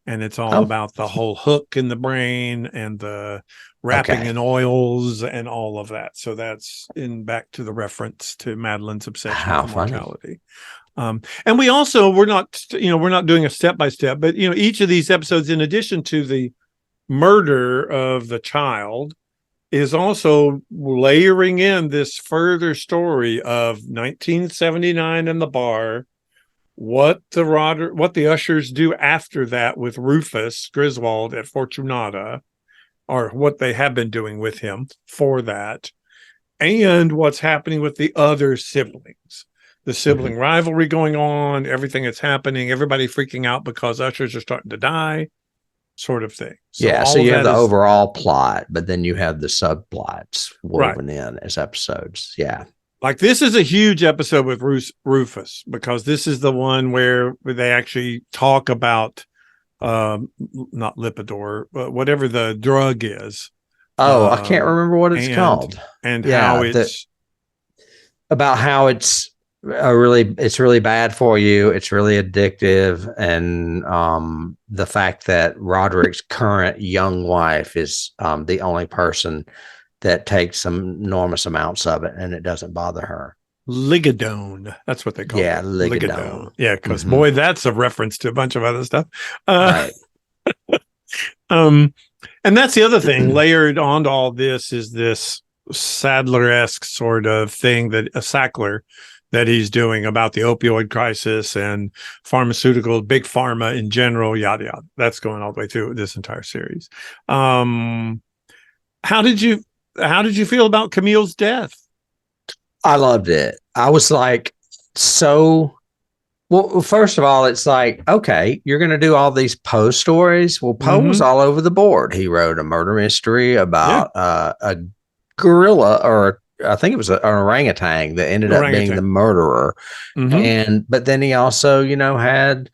And it's all about the whole hook in the brain and the wrapping in oils and all of that. So that's back to the reference to Madeline's obsession with immortality. And we're not doing a step by step, but each of these episodes, in addition to the murder of the child, is also layering in this further story of 1979 in the bar, what the Ushers do after that with Rufus Griswold at Fortunata, or what they have been doing with him for that, and what's happening with the other siblings. The sibling rivalry going on, everything that's happening, everybody freaking out because Ushers are starting to die, sort of thing. So you have the overall plot, but then you have the subplots woven in as episodes. Yeah. Like this is a huge episode with Rufus, because this is the one where they actually talk about not Lipitor, but whatever the drug is. I can't remember what it's called. And how it's about how it's really bad for you. It's really addictive. And the fact that Roderick's current young wife is the only person that takes some enormous amounts of it, and it doesn't bother her. Ligodone. That's what they call it. Yeah, Ligodone. Yeah, because boy, that's a reference to a bunch of other stuff. Right. And And that's the other thing. Layered onto all this is this Sadler-esque sort of thing, that a Sackler that he's doing about the opioid crisis and pharmaceuticals, big pharma in general, yada yada. That's going all the way through this entire series. How did you feel about Camille's death? I loved it. I was like, well, first of all, it's like, okay, you're going to do all these Poe stories. Well, Poe was all over the board. He wrote a murder mystery about a gorilla, or I think it was an orangutan that ended up being the murderer. But then he also, had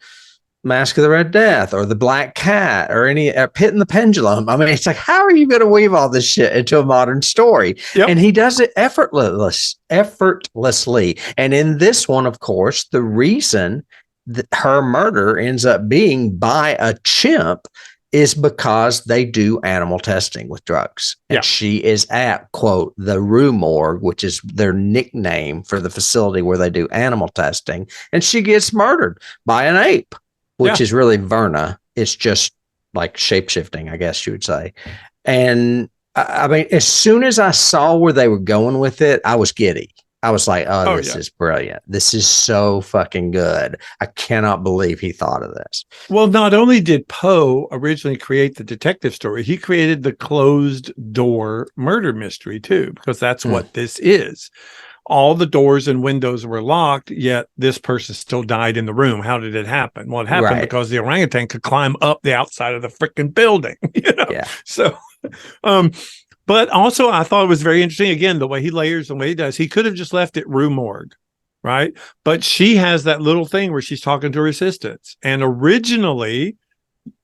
Mask of the Red Death or the Black Cat or any Pit and the Pendulum. I mean, it's like, how are you going to weave all this shit into a modern story? Yep. And he does it effortlessly. And in this one, of course, the reason that her murder ends up being by a chimp is because they do animal testing with drugs. And she is at, quote, the Rue Morgue, which is their nickname for the facility where they do animal testing. And she gets murdered by an ape, which is really Verna. It's just like shape-shifting, I guess you would say. And I mean, as soon as I saw where they were going with it, I was giddy. I was like, this is brilliant. This is so fucking good. I cannot believe he thought of this. Well, not only did Poe originally create the detective story, he created the closed door murder mystery too, because that's what this is. All the doors and windows were locked, yet this person still died in the room. How did it happen? Well, it happened because the orangutan could climb up the outside of the freaking building. So, but also I thought it was very interesting, again, the way he layers, the way he does. He could have just left it Rue Morgue, right? But she has that little thing where she's talking to her assistants. And originally,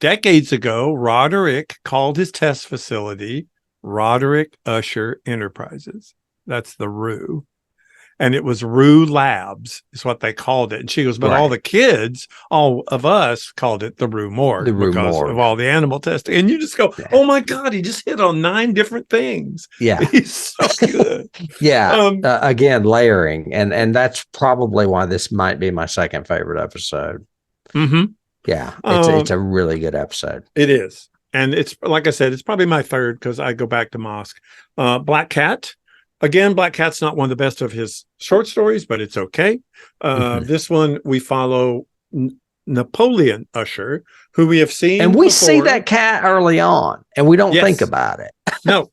decades ago, Roderick called his test facility Roderick Usher Enterprises. That's the Rue. And it was Rue Labs is what they called it. And she goes, but all the kids, all of us called it the Rue Morgue because of all the animal testing. And you just go, oh my God, he just hit on 9 different things. Yeah. He's so good. Again, layering. And that's probably why this might be my second favorite episode. Yeah. It's a really good episode. It is. And it's, like I said, it's probably my third because I go back to Mosque. Black Cat. Again, Black Cat's not one of the best of his short stories, but it's okay. This one, we follow Napoleon Usher, who we have seen. And we see that cat early on, and we don't think about it. No,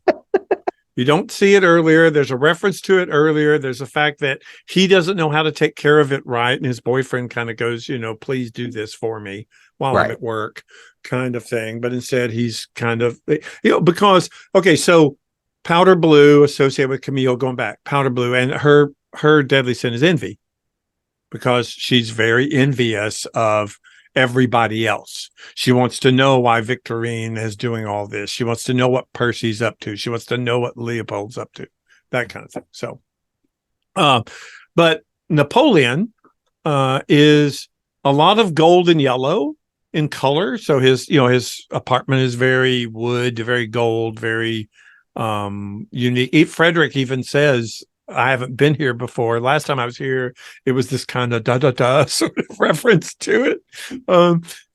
you don't see it earlier. There's a reference to it earlier. There's a fact that he doesn't know how to take care of it right. And his boyfriend kind of goes, please do this for me while I'm at work, kind of thing. But instead, he's kind of, because, so Powder Blue, associated with Camille, going back, Powder Blue, and her deadly sin is envy, because she's very envious of everybody else. She wants to know why Victorine is doing all this. She wants to know what Percy's up to. She wants to know what Leopold's up to, that kind of thing. So, but Napoleon is a lot of gold and yellow in color. So his apartment is very wood, very gold, very unique. Frederick even says, I haven't been here before. Last time I was here, it was this kind of sort of reference to it.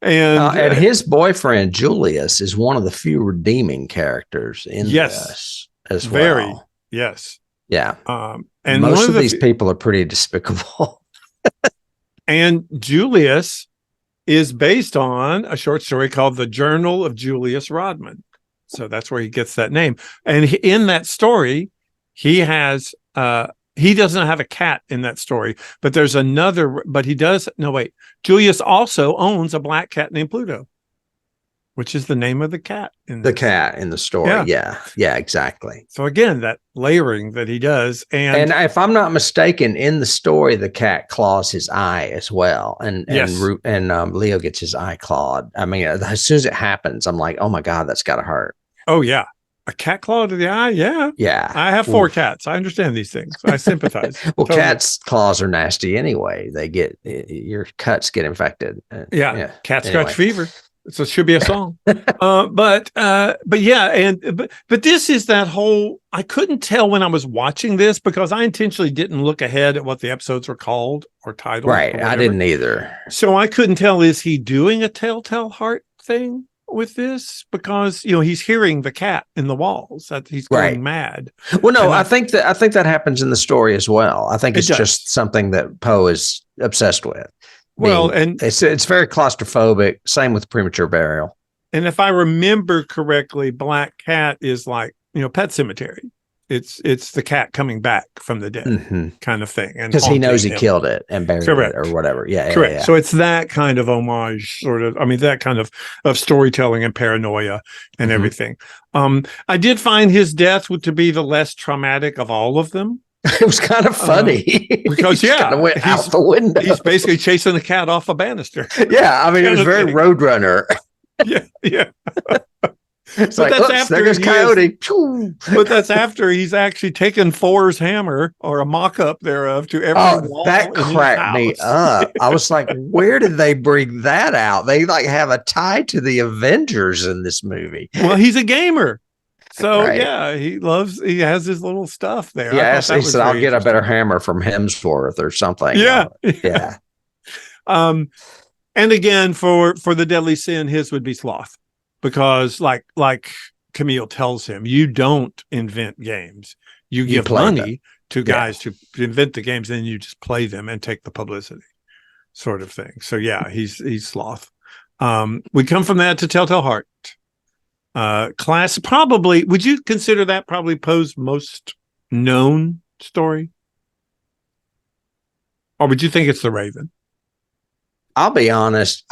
And his boyfriend Julius is one of the few redeeming characters in this as well. Yes. Yeah. And most of these people are pretty despicable. And Julius is based on a short story called The Journal of Julius Rodman. So that's where he gets that name. And in that story, he has, he doesn't have a cat in that story, but there's another, but he does, no, wait. Julius also owns a black cat named Pluto, which is the name of the cat. Cat in the story. Yeah, exactly. So again, that layering that he does. And if I'm not mistaken, in the story, the cat claws his eye as well. And Leo gets his eye clawed. I mean, as soon as it happens, I'm like, oh my God, that's got to hurt. Oh, yeah. A cat claw to the eye? Yeah. Yeah. I have 4 cats. I understand these things. I sympathize. Well, totally. Cats' claws are nasty anyway. They get, your cuts get infected. Cat scratch fever. So it should be a song. But yeah. But this is that whole, I couldn't tell when I was watching this because I intentionally didn't look ahead at what the episodes were called or titled. Right. I didn't either. So I couldn't tell, is he doing a Telltale Heart thing? with this because he's hearing the cat in the walls, that he's Right. going mad. Well, no, I think that happens in the story as well. I think it's just something that Poe is obsessed with. Well, and it's very claustrophobic. Same with premature burial. And if I remember correctly, Black Cat is like, Pet Cemetery. It's the cat coming back from the dead kind of thing. And because he knows he killed it and buried it or whatever. Yeah. Correct. Yeah. So it's that kind of homage, sort of, that kind of storytelling and paranoia and everything. I did find his death to be the less traumatic of all of them. It was kind of funny because he went out the window. He's basically chasing the cat off a banister. Yeah. I mean, it was very Roadrunner. Yeah. It's but like, that's after there goes Coyote. But that's after he's actually taken Thor's hammer or a mock-up thereof to every wall. That cracked me up. I was like, where did they bring that out? They like have a tie to the Avengers in this movie. Well, he's a gamer. So yeah, he has his little stuff there. Yeah, he said, I'll get a better hammer from Hemsworth or something. Yeah. Yeah. And again, for the deadly sin, his would be sloth. Because like Camille tells him, you don't invent games. You give money to guys to invent the games, then you just play them and take the publicity, sort of thing. So yeah, he's sloth. We come from that to Telltale Heart. Class, probably, would you consider that probably Poe's most known story? Or would you think it's The Raven? I'll be honest.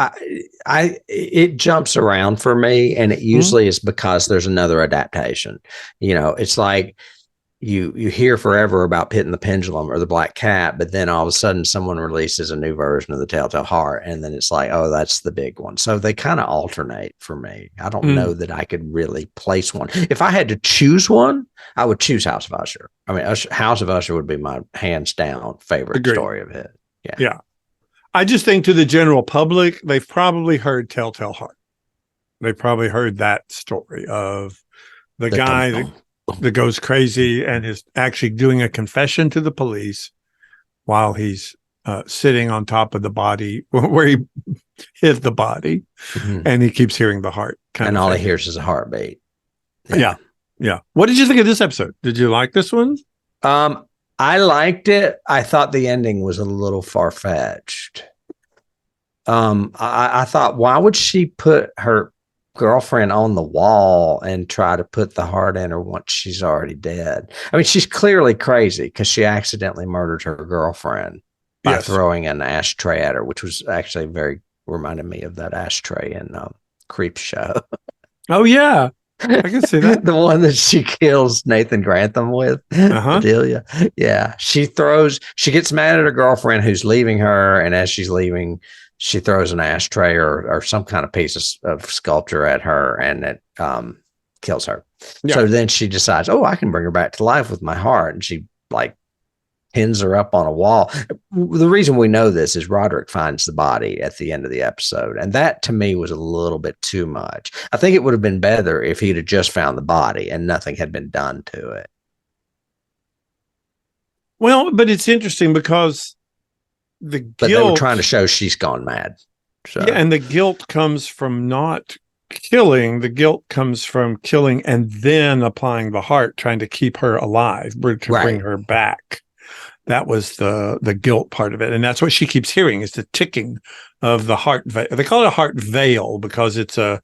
It jumps around for me, and it usually is because there's another adaptation. It's like you hear forever about Pit and the Pendulum or the Black Cat, but then all of a sudden someone releases a new version of the Telltale Heart, and then it's like, oh, that's the big one. So they kind of alternate for me. I don't know that I could really place one. If I had to choose one, I would choose House of Usher. I mean, House of Usher would be my hands down favorite story of it. Yeah. I just think to the general public, they've probably heard Telltale Heart. They probably heard that story of the guy that goes crazy and is actually doing a confession to the police while he's sitting on top of the body where he hid the body, and he keeps hearing the heart. And all he hears is a heartbeat. Yeah. What did you think of this episode? Did you like this one? I liked it. I thought the ending was a little far-fetched. I thought, why would she put her girlfriend on the wall and try to put the heart in her once she's already dead? I mean, she's clearly crazy because she accidentally murdered her girlfriend by throwing an ashtray at her, which was actually reminded me of that ashtray in Creep Show. Oh, yeah. I can see that. The one that she kills Nathan Grantham with. Adelia. Yeah. She gets mad at her girlfriend who's leaving her. And as she's leaving, she throws an ashtray or some kind of piece of sculpture at her, and it kills her. Yeah. So then she decides, I can bring her back to life with my heart. And she pins her up on a wall. The reason we know this is Roderick finds the body at the end of the episode. And that to me was a little bit too much. I think it would have been better if he'd have just found the body and nothing had been done to it. Well, but it's interesting because but they were trying to show she's gone mad. So. Yeah, and the guilt comes from not killing. The guilt comes from killing and then applying the heart, trying to keep her alive, to bring her back. That was the guilt part of it. And that's what she keeps hearing is the ticking of the heart veil. They call it a heart veil because it's a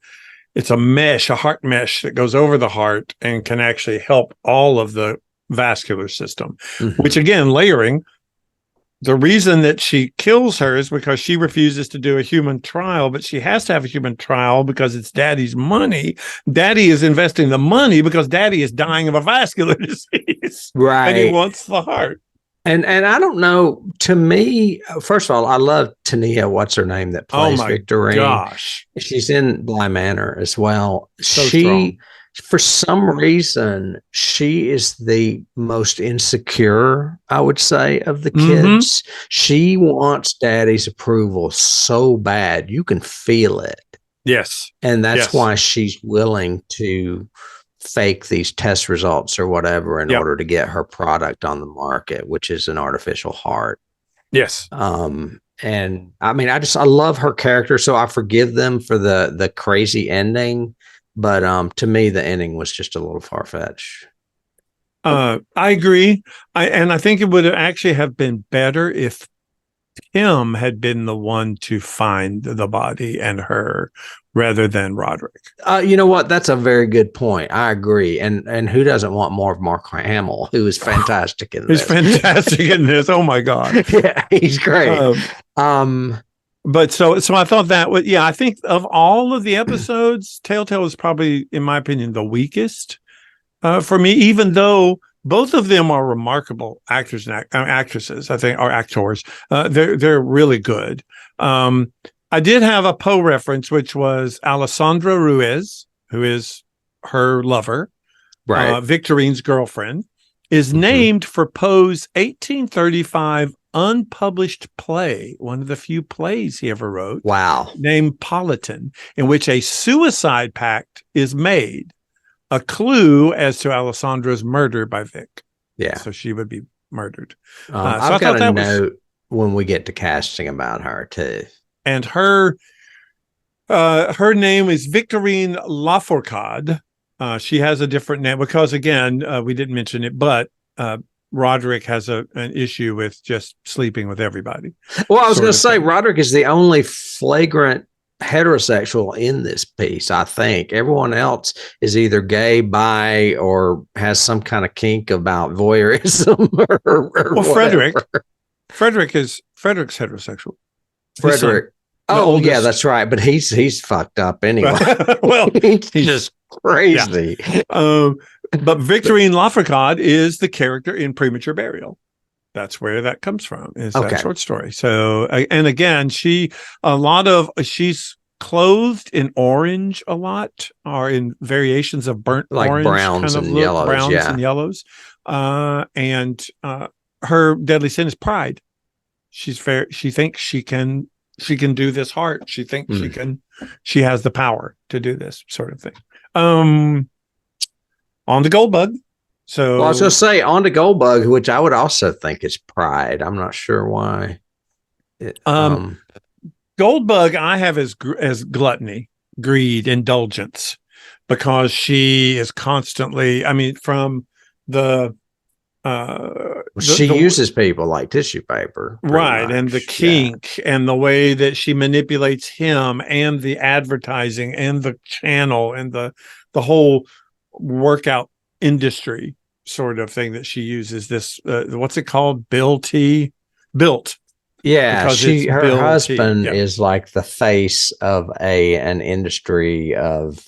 mesh, a heart mesh that goes over the heart and can actually help all of the vascular system, which again, layering. The reason that she kills her is because she refuses to do a human trial, but she has to have a human trial because it's Daddy's money. Daddy is investing the money because Daddy is dying of a vascular disease. Right. And he wants the heart. And I don't know, to me, first of all, I love Tania, what's her name, that plays Victorine. Gosh. She's in Bly Manor as well. So strong. For some reason, she is the most insecure, I would say, of the kids. She wants Daddy's approval so bad. You can feel it. Yes. And that's why she's willing to fake these test results or whatever in order to get her product on the market, which is an artificial heart. Yes. And I mean, I love her character, so I forgive them for the crazy ending. But to me, the ending was just a little far fetched. I agree. I think it would actually have been better if Tim had been the one to find the body and her rather than Roderick. You know what? That's a very good point. I agree. And who doesn't want more of Mark Hamill, who is fantastic in He's this? fantastic in this. Oh my God. Yeah, he's great. But so I thought that was, yeah, I think of all of the episodes, Telltale is probably, in my opinion, the weakest for me, even though both of them are remarkable actors and actresses, I think, or actors. They're really good. I did have a Poe reference, which was Alessandra Ruiz, who is her lover, right. Victorine's girlfriend, is named for Poe's 1835 unpublished play, one of the few plays he ever wrote. Wow. Named Politan, in which a suicide pact is made, a clue as to Alessandra's murder by Vic. Yeah. So she would be murdered. I've got a note when we get to casting about her too. And her name is Victorine Lafourcade. She has a different name because, again, we didn't mention it, but Roderick has an issue with just sleeping with everybody. Well, I was going to say Roderick is the only flagrant heterosexual in this piece. I think everyone else is either gay, bi, or has some kind of kink about voyeurism. Frederick's heterosexual. Frederick. Oh, yeah, that's right. But he's fucked up anyway. Well, he's just crazy. Yeah. But Victorine Lafourcade is the character in Premature Burial. That's where that comes from, is that short story. So, and again, she's clothed in orange a lot, or in variations of burnt like orange, browns and yellows. And her deadly sin is pride. She thinks she can do this hard. She thinks she has the power to do this sort of thing. On the Goldbug. So, well, I was going to say on to Goldbug, which I would also think is pride. I'm not sure why. Goldbug I have as gluttony, greed, indulgence, because she is constantly, I mean, from the she uses people like tissue paper, right? And the kink and the way that she manipulates him, and the advertising and the channel and the whole workout industry sort of thing that she uses. This what's it called? Built. Yeah, her husband is like the face of an industry of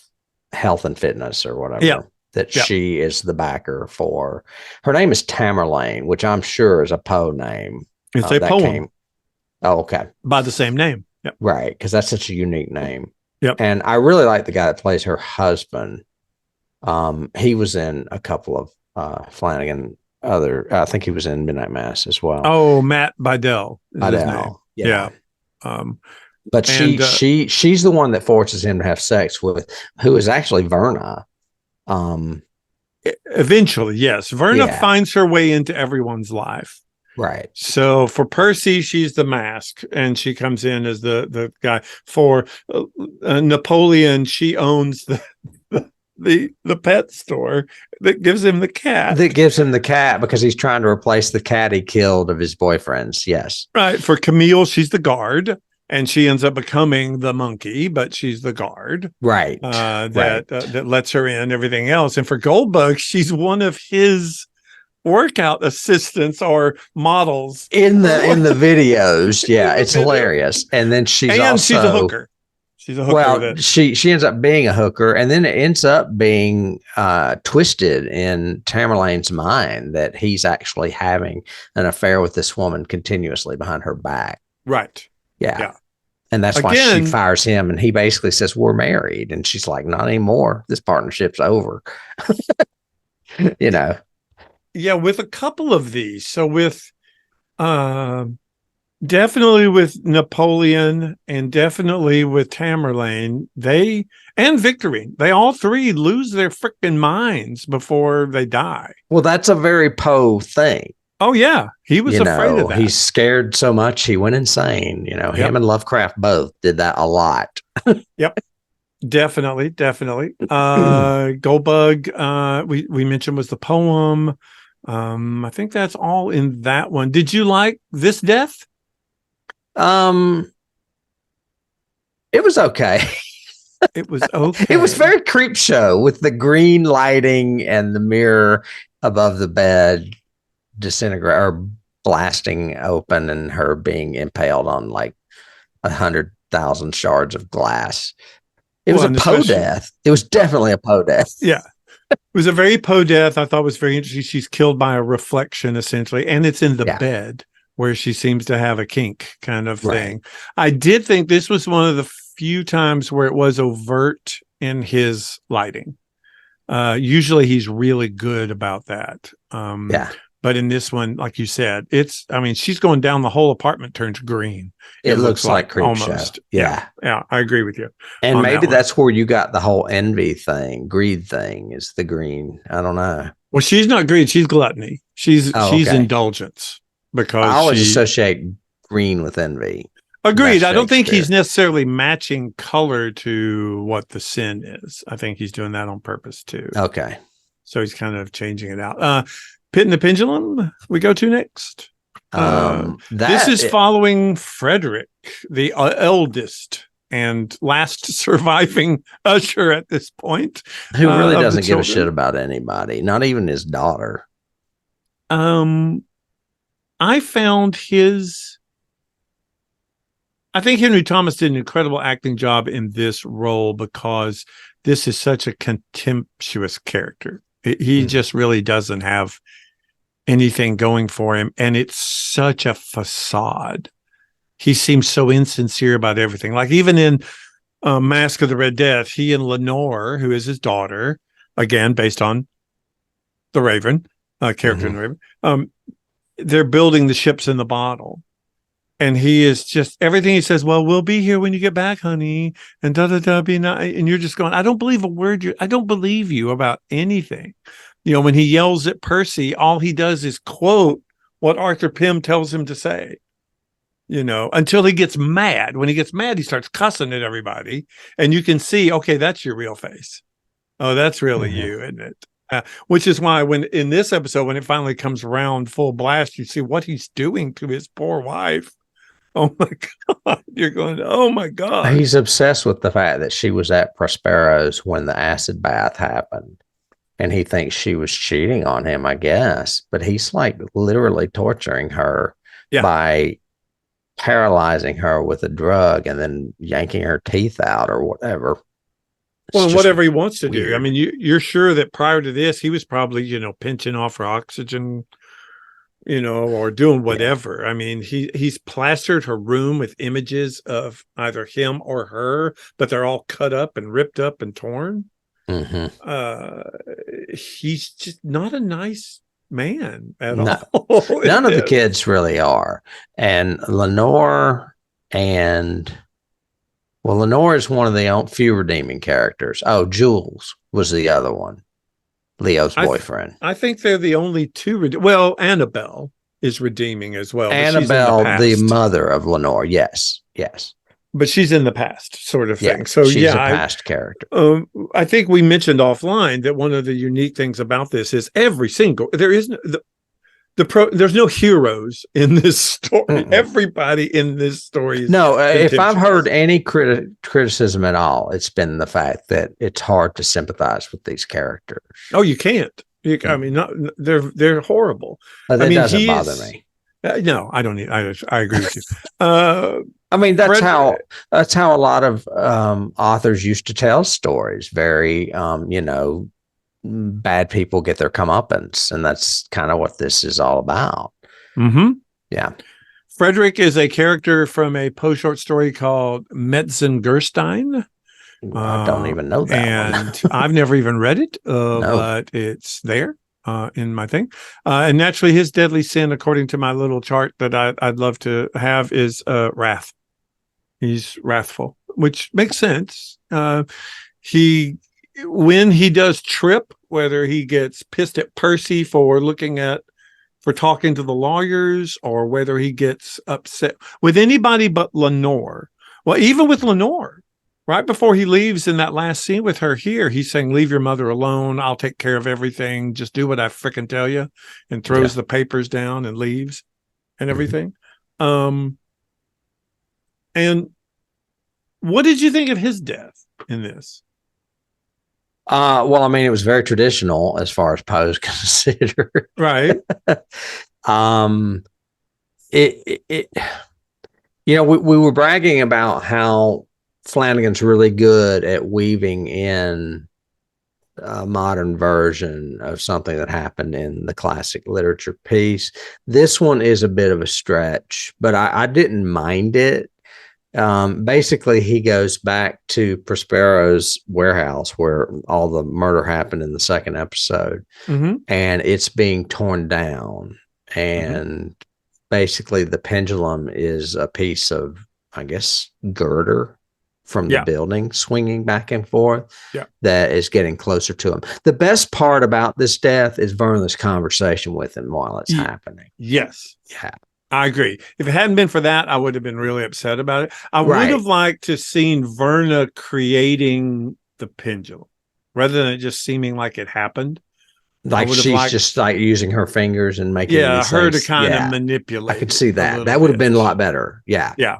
health and fitness or whatever. Yeah. That she is the backer for. Her name is Tamerlane, which I'm sure is a Poe name. It's a poem. Okay. By the same name. Yep. Right, because that's such a unique name. Yep. And I really like the guy that plays her husband. He was in a couple of Flanagan I think he was in Midnight Mass as well. Oh, Matt Bidell. Yeah. But she's the one that forces him to have sex with, who is actually Verna. Eventually, yes. Verna finds her way into everyone's life. Right. So for Percy, she's the mask, and she comes in as the guy. For Napoleon, she owns the pet store that gives him the cat. That gives him the cat because he's trying to replace the cat he killed of his boyfriends. Yes. Right. For Camille, she's the guard, and she ends up becoming the monkey, but she's the guard. Right. That lets her in, everything else. And for Goldbug, she's one of his workout assistants or models in the videos. Yeah, it's hilarious. And then she's a hooker. She's a hooker. Well, she ends up being a hooker, and then it ends up being twisted in Tamerlane's mind that he's actually having an affair with this woman continuously behind her back. Right. Yeah. And that's why she fires him, and he basically says, "We're married," and she's like, "Not anymore. This partnership's over." You know. Yeah, with a couple of these. So with definitely with Napoleon and definitely with Tamerlane, and Victorine, they all three lose their freaking minds before they die. Well, that's a very Poe thing. Oh yeah, he was afraid of that. He's scared so much he went insane. Yep. Him and Lovecraft both did that a lot. Yep. Definitely. Goldbug, we mentioned was the poem. I think that's all in that one. Did you like this death? Um, it was okay. It was okay. It was very creep show with the green lighting and the mirror above the bed disintegrate or blasting open and her being impaled on like 100,000 shards of glass. It was a Poe death. It was definitely a Poe death. Yeah. It was a very Poe death. I thought was very interesting. She's killed by a reflection, essentially, and it's in the bed where she seems to have a kink kind of thing. I did think this was one of the few times where it was overt in his lighting. Usually he's really good about that. But in this one, like you said, she's going down, the whole apartment turns green. It looks like creep almost. Show. Yeah, I agree with you. And maybe that's where you got the whole envy thing, greed thing is the green. I don't know. Well, she's not greed, she's gluttony. She's indulgence, because I always associate green with envy. Agreed. I don't think he's necessarily matching color to what the sin is. I think he's doing that on purpose too. Okay. So he's kind of changing it out. Pit and the Pendulum, we go to next. This is following Frederick, the eldest and last surviving Usher at this point. Who really doesn't give a shit about anybody, not even his daughter. I found I think Henry Thomas did an incredible acting job in this role, because this is such a contemptuous character. He just really doesn't have anything going for him, and it's such a facade. He seems so insincere about everything. Like even in Mask of the Red Death, he and Lenore, who is his daughter, again based on the Raven character in the Raven, they're building the ships in the bottle. And he is just, everything he says, well, we'll be here when you get back, honey, and be nice. And you're just going, I don't believe a word. I don't believe you about anything. When he yells at Percy, all he does is quote what Arthur Pym tells him to say, until he gets mad. When he gets mad, he starts cussing at everybody. And you can see, okay, that's your real face. Oh, that's really you, isn't it? Which is why when in this episode, when it finally comes around full blast, you see what he's doing to his poor wife. Oh my God. You're going, oh my God. He's obsessed with the fact that she was at Prospero's when the acid bath happened. And he thinks she was cheating on him, I guess. But he's like literally torturing her by paralyzing her with a drug and then yanking her teeth out or whatever. Well, whatever he wants to do. I mean, you're sure that prior to this, he was probably, pinching off her oxygen, or doing whatever. Yeah. I mean, he's plastered her room with images of either him or her, but they're all cut up and ripped up and torn. He's just not a nice man at all. None of the kids really are. And Lenore is one of the few redeeming characters. Oh, Jules was the other one. Leo's boyfriend. I think they're the only two. Well, Annabelle is redeeming as well. Annabelle, the mother of Lenore. Yes. But she's in the past, sort of thing. So she's a past character. I think we mentioned offline that one of the unique things about this is there's no heroes in this story. Everybody in this story is if I've heard any criticism at all, it's been the fact that it's hard to sympathize with these characters. Oh, you can't. I mean, they're horrible. That doesn't bother me. No, I don't. I agree with you. I mean, that's how a lot of authors used to tell stories. Very, bad people get their comeuppance, and that's kind of what this is all about. Yeah. Frederick is a character from a Poe short story called Metzengerstein. I don't even know that and I've never even read it, but it's there in my thing. And naturally, his deadly sin, according to my little chart that I'd love to have, is wrath. He's wrathful, which makes sense. When he does trip, whether he gets pissed at Percy for looking at for talking to the lawyers, or whether he gets upset with anybody but Lenore. Well, even with Lenore, right before he leaves in that last scene with her here, he's saying, leave your mother alone. I'll take care of everything. Just do what I frickin' tell you, and throws the papers down and leaves and everything. And what did you think of his death in this? Well, I mean, it was very traditional as far as Poe's considered. Right. It we were bragging about how Flanagan's really good at weaving in a modern version of something that happened in the classic literature piece. This one is a bit of a stretch, but I didn't mind it. Basically, he goes back to Prospero's warehouse where all the murder happened in the second episode, and it's being torn down. And basically, the pendulum is a piece of, I guess, girder from the building swinging back and forth that is getting closer to him. The best part about this death is Verna's conversation with him while it's happening. Yes. Yeah. I agree. If it hadn't been for that, I would have been really upset about it. I would have liked to seen Verna creating the pendulum rather than it just seeming like it happened. Like she's just like using her fingers and making her to kind of manipulate. I could see that. That would have been a lot better. Yeah. Yeah.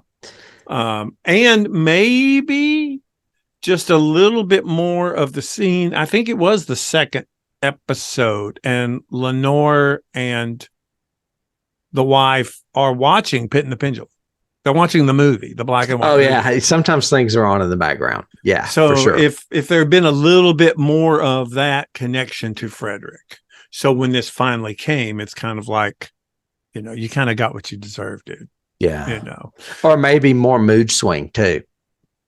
And maybe just a little bit more of the scene. I think it was the second episode, and Lenore and the wife are watching Pit and the Pendulum. They're watching the movie, the black and white. Oh, yeah. Movie. Sometimes things are on in the background. Yeah. So for sure. if there had been a little bit more of that connection to Frederick. So when this finally came, it's kind of like, you kind of got what you deserved, dude. Yeah. Or maybe more mood swing too.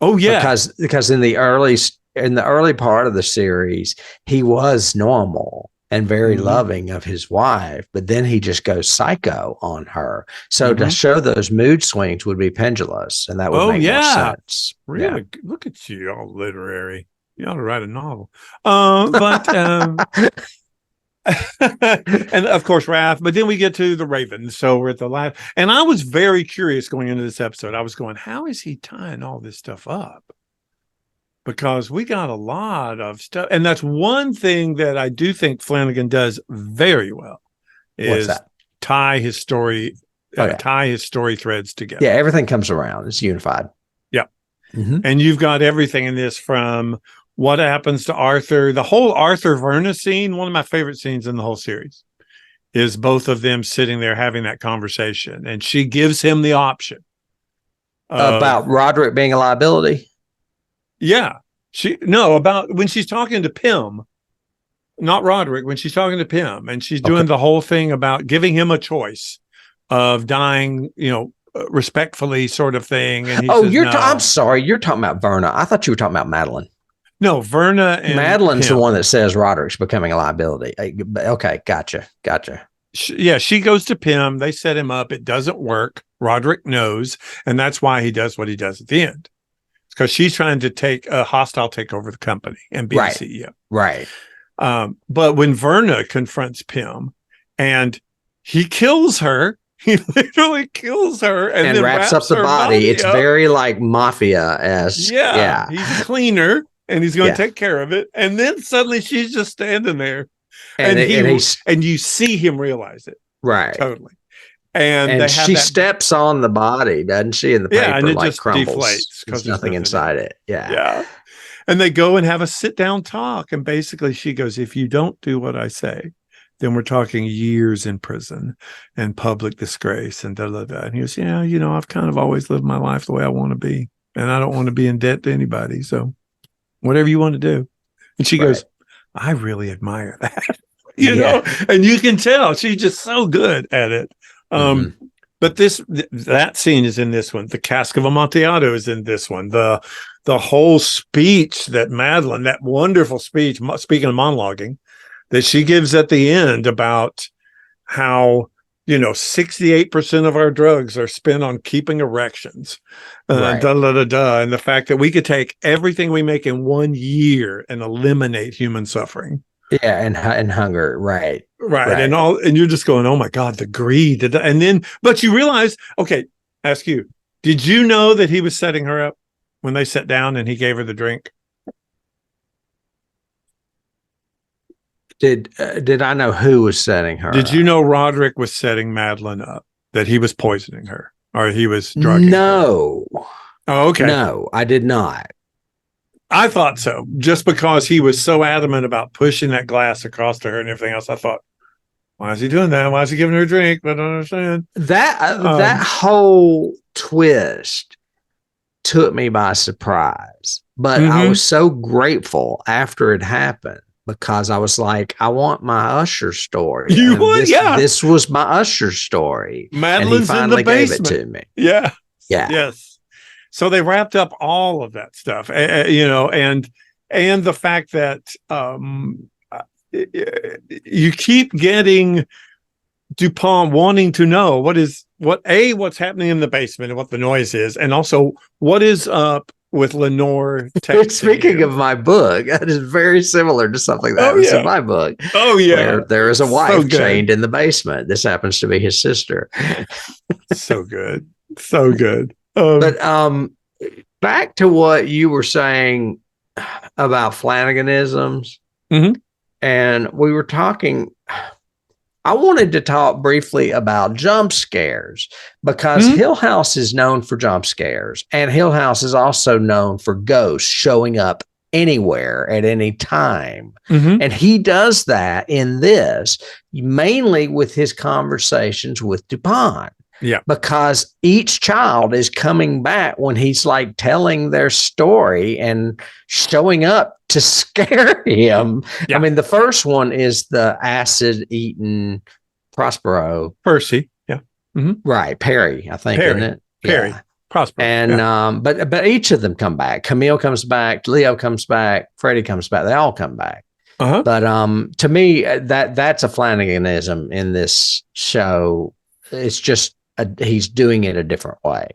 Oh, yeah. Because in the early part of the series, he was normal and very loving of his wife, but then he just goes psycho on her. So to show those mood swings would be pendulous, and that would make more sense. Really? Yeah. Look at you, all literary. You ought to write a novel. But and of course, Wrath. But then we get to the Raven. So we're at the last, and I was very curious going into this episode. I was going, how is he tying all this stuff up? Because we got a lot of stuff. And that's one thing that I do think Flanagan does very well is tie his story, tie his story threads together. Yeah, everything comes around. It's unified. Yeah. And you've got everything in this, from what happens to Arthur. The whole Arthur Verna scene, one of my favorite scenes in the whole series, is both of them sitting there having that conversation. And she gives him the option. About Roderick being a liability? Yeah. About when she's talking to Pym, not Roderick, when she's talking to Pym, and she's doing the whole thing about giving him a choice of dying, respectfully, sort of thing. And he says, no. I'm sorry, you're talking about Verna. I thought you were talking about Madeline. No, Verna and Madeline's Pym. the one that says Roderick's becoming a liability. Okay, gotcha. She goes to Pym. They set him up. It doesn't work. Roderick knows, and that's why he does what he does at the end. Because she's trying to take over the company and be the CEO. Right. But when Verna confronts Pym and he kills her, he literally kills her and then wraps up the body. It's very like mafia-esque. Yeah. He's a cleaner and he's going to take care of it. And then suddenly she's just standing there. And you see him realize it. Right. Totally. And she steps on the body, doesn't she? And the paper and it like just crumbles. Deflates there's nothing inside it. Yeah. And they go and have a sit down talk. And basically she goes, if you don't do what I say, then we're talking years in prison and public disgrace and da da da. And he goes, I've kind of always lived my life the way I want to be. And I don't want to be in debt to anybody. So whatever you want to do. And she goes, I really admire that. you know, and you can tell she's just so good at it. But that scene is in this one. The cask of Amontillado is in this one. The whole speech that Madeline, that wonderful speech, speaking of monologuing, that she gives at the end about how 68% of our drugs are spent on keeping erections, and the fact that we could take everything we make in 1 year and eliminate human suffering. Yeah, and hunger, right. Right. Right. And you're just going, oh my God, the greed. And then, but you realize, okay, ask you, did you know that he was setting her up when they sat down and he gave her the drink? Did I know who was setting Did her you up? know Roderick was setting Madeline up, that he was poisoning her or he was drugging her? No. Oh, okay. No, I did not. I thought so. Just because he was so adamant about pushing that glass across to her and everything else, I thought, why is he doing that? Why is he giving her a drink? I don't understand. That whole twist took me by surprise, but I Mm-hmm. was so grateful after it happened because I was like, I want my Usher story. You And would, yeah. this was my Usher story. And he Madeline's in the finally gave it basement. to me. Yeah. Yeah. Yes. So they wrapped up all of that stuff, and the fact that you keep getting Dupont wanting to know what's happening in the basement and what the noise is, and also what is up with Lenore texting Speaking him. of my book, that is very similar to something that Oh happens in yeah. my book. Oh yeah. Where there is a So wife good. chained in the basement. This happens to be his sister. So good. So good. But back to what you were saying about Flanagan-isms, mm-hmm. and we were talking. I wanted to talk briefly about jump scares because Hill House is known for jump scares, and Hill House is also known for ghosts showing up anywhere at any time. Mm-hmm. And he does that in this, mainly with his conversations with Dupont. Yeah. Because each child is coming back when he's like telling their story and showing up to scare him. Yeah. I mean, the first one is the acid eaten Prospero. Percy. Yeah. Mm-hmm. Right. Perry, I think, Perry. isn't it? Perry. Yeah. Prospero. And yeah. But each of them come back. Camille comes back, Leo comes back, Freddie comes back. They all come back. Uh-huh. But to me, that's a Flanaganism in this show. It's just he's doing it a different way.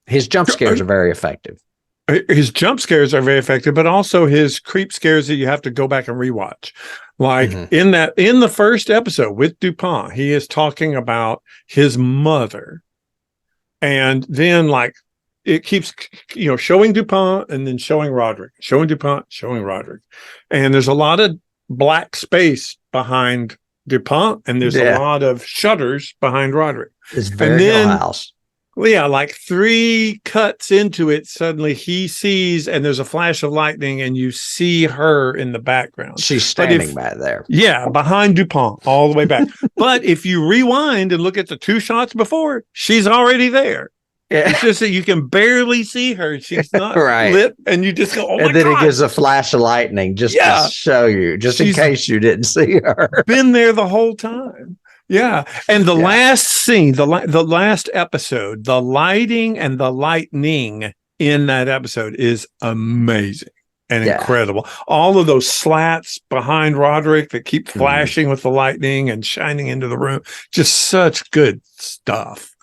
His jump scares are very effective. His jump scares are very effective, but also his creep scares that you have to go back and rewatch. Like in the first episode with Dupont, he is talking about his mother. And then like it keeps, showing Dupont and then showing Roderick, showing Dupont, showing Roderick. And there's a lot of black space behind Dupont, and there's a lot of shutters behind Roderick. It's very Hill House. Well, yeah, like 3 cuts into it, suddenly he sees, and there's a flash of lightning, and you see her in the background. She's standing back there. Yeah, behind Dupont, all the way back. But if you rewind and look at the 2 shots before, she's already there. Yeah. It's just that you can barely see her. She's not lit, and you just go, oh my God. And then it gives a flash of lightning just to show you, just in case you didn't see her. Been there the whole time. Yeah. And the last scene, the last episode, the lighting and the lightning in that episode is amazing and incredible. All of those slats behind Roderick that keep flashing with the lightning and shining into the room. Just such good stuff.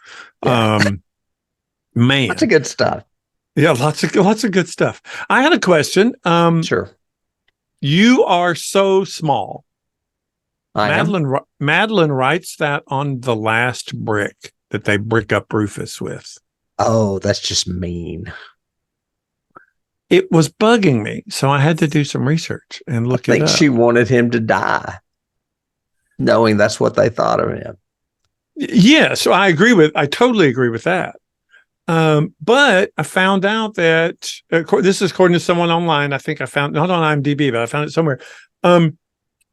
Yeah. Man. Lots of good stuff. Yeah, lots of good stuff. I had a question. Sure. You are so small. Madeline writes that on the last brick that they brick up Rufus with. Oh, that's just mean. It was bugging me, so I had to do some research and look it up. I think she wanted him to die, knowing that's what they thought of him. Yeah, so I totally agree with that. But I found out that this is according to someone online. I think I found not on IMDb, but I found it somewhere.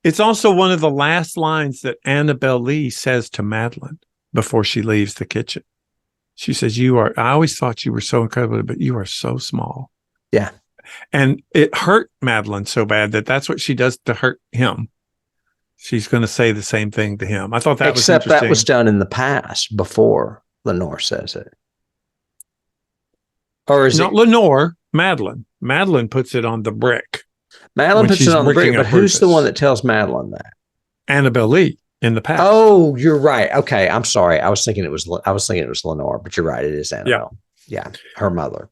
It's also one of the last lines that Annabelle Lee says to Madeline before she leaves the kitchen. She says, I always thought you were so incredible, but you are so small. Yeah. And it hurt Madeline so bad that's what she does to hurt him. She's going to say the same thing to him. I thought that was interesting. Except that was done in the past before Lenore says it. Or is not Lenore, Madeline. Madeline puts it on the brick. Madeline puts it on the brick, but who's the one that tells Madeline that? Annabelle Lee in the past. Oh, you're right. Okay, I'm sorry. I was thinking it was Lenore, but you're right. It is Annabelle. Yeah, her mother.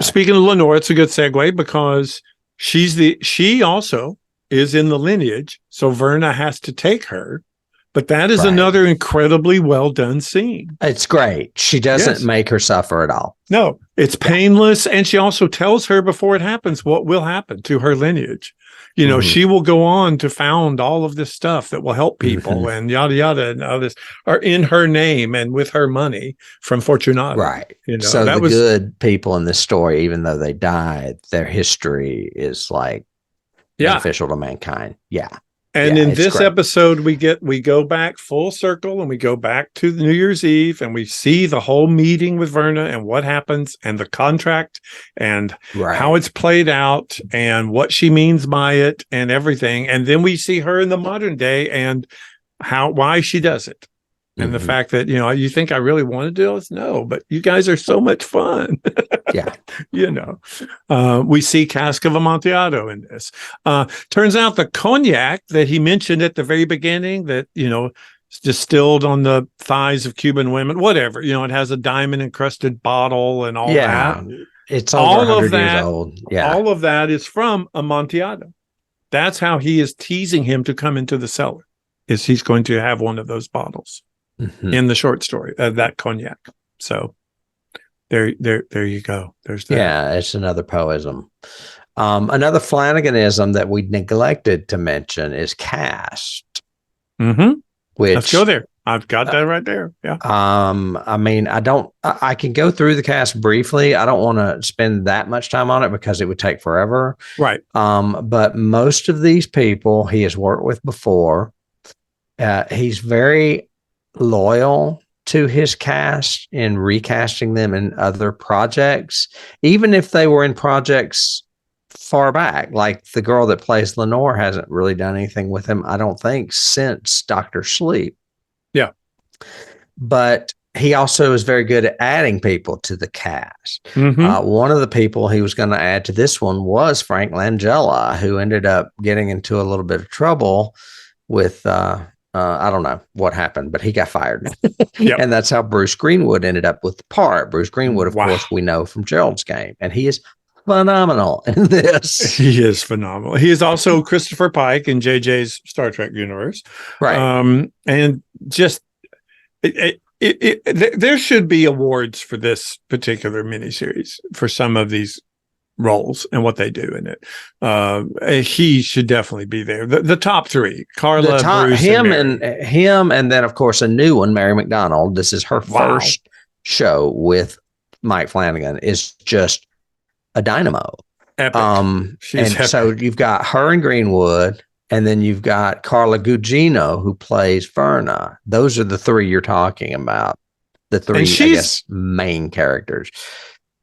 Speaking of Lenore, it's a good segue because she also is in the lineage, so Verna has to take her. But that is Right. another incredibly well done scene. It's great. She doesn't Yes. make her suffer at all. No, it's painless. And she also tells her before it happens what will happen to her lineage. You know, she will go on to found all of this stuff that will help people and yada, yada, and all this are in her name and with her money from Fortunato. Right. You know, so that the was good people in this story, even though they died, their history is like beneficial to mankind. Yeah. And yeah, in this great. episode, we go back full circle and we go back to New Year's Eve and we see the whole meeting with Verna and what happens and the contract and how it's played out and what she means by it and everything. And then we see her in the modern day and why she does it. And the fact that, you know, you think I really want to do this? No, but you guys are so much fun. Yeah. You know, we see Cask of Amontillado in this. Turns out the cognac that he mentioned at the very beginning that, you know, is distilled on the thighs of Cuban women, whatever, you know, it has a diamond encrusted bottle and all that. It's over 100 years old. Yeah. All of that is from Amontillado. That's how he is teasing him to come into the cellar, is he's going to have one of those bottles. In the short story that cognac. So there you go. There's that. Yeah, it's another poism. Another Flanaganism that we neglected to mention is cast. Which let's go there. I've got that right there. Yeah. I mean, I can go through the cast briefly. I don't want to spend that much time on it because it would take forever. Right. But most of these people he has worked with before. He's very loyal to his cast in recasting them in other projects, even if they were in projects far back. Like the girl that plays Lenore hasn't really done anything with him, I don't think, since Dr. Sleep. Yeah. But he also is very good at adding people to the cast. One of the people he was going to add to this one was Frank Langella, who ended up getting into a little bit of trouble with I don't know what happened, but he got fired. And that's how Bruce Greenwood ended up with the part. Bruce Greenwood, of course, we know from Gerald's Game, and he is phenomenal in this. He is phenomenal. He is also Christopher Pike in JJ's Star Trek universe. Right. And just there should be awards for this particular miniseries for some of these roles and what they do in it. He should definitely be there. The top three: Carla, Bruce, and then of course a new one, Mary McDonald. This is her first show with Mike Flanagan. Is just a dynamo. Epic. So you've got her in Greenwood, and then you've got Carla Gugino who plays Verna. Those are the three you're talking about. The three, I guess, main characters.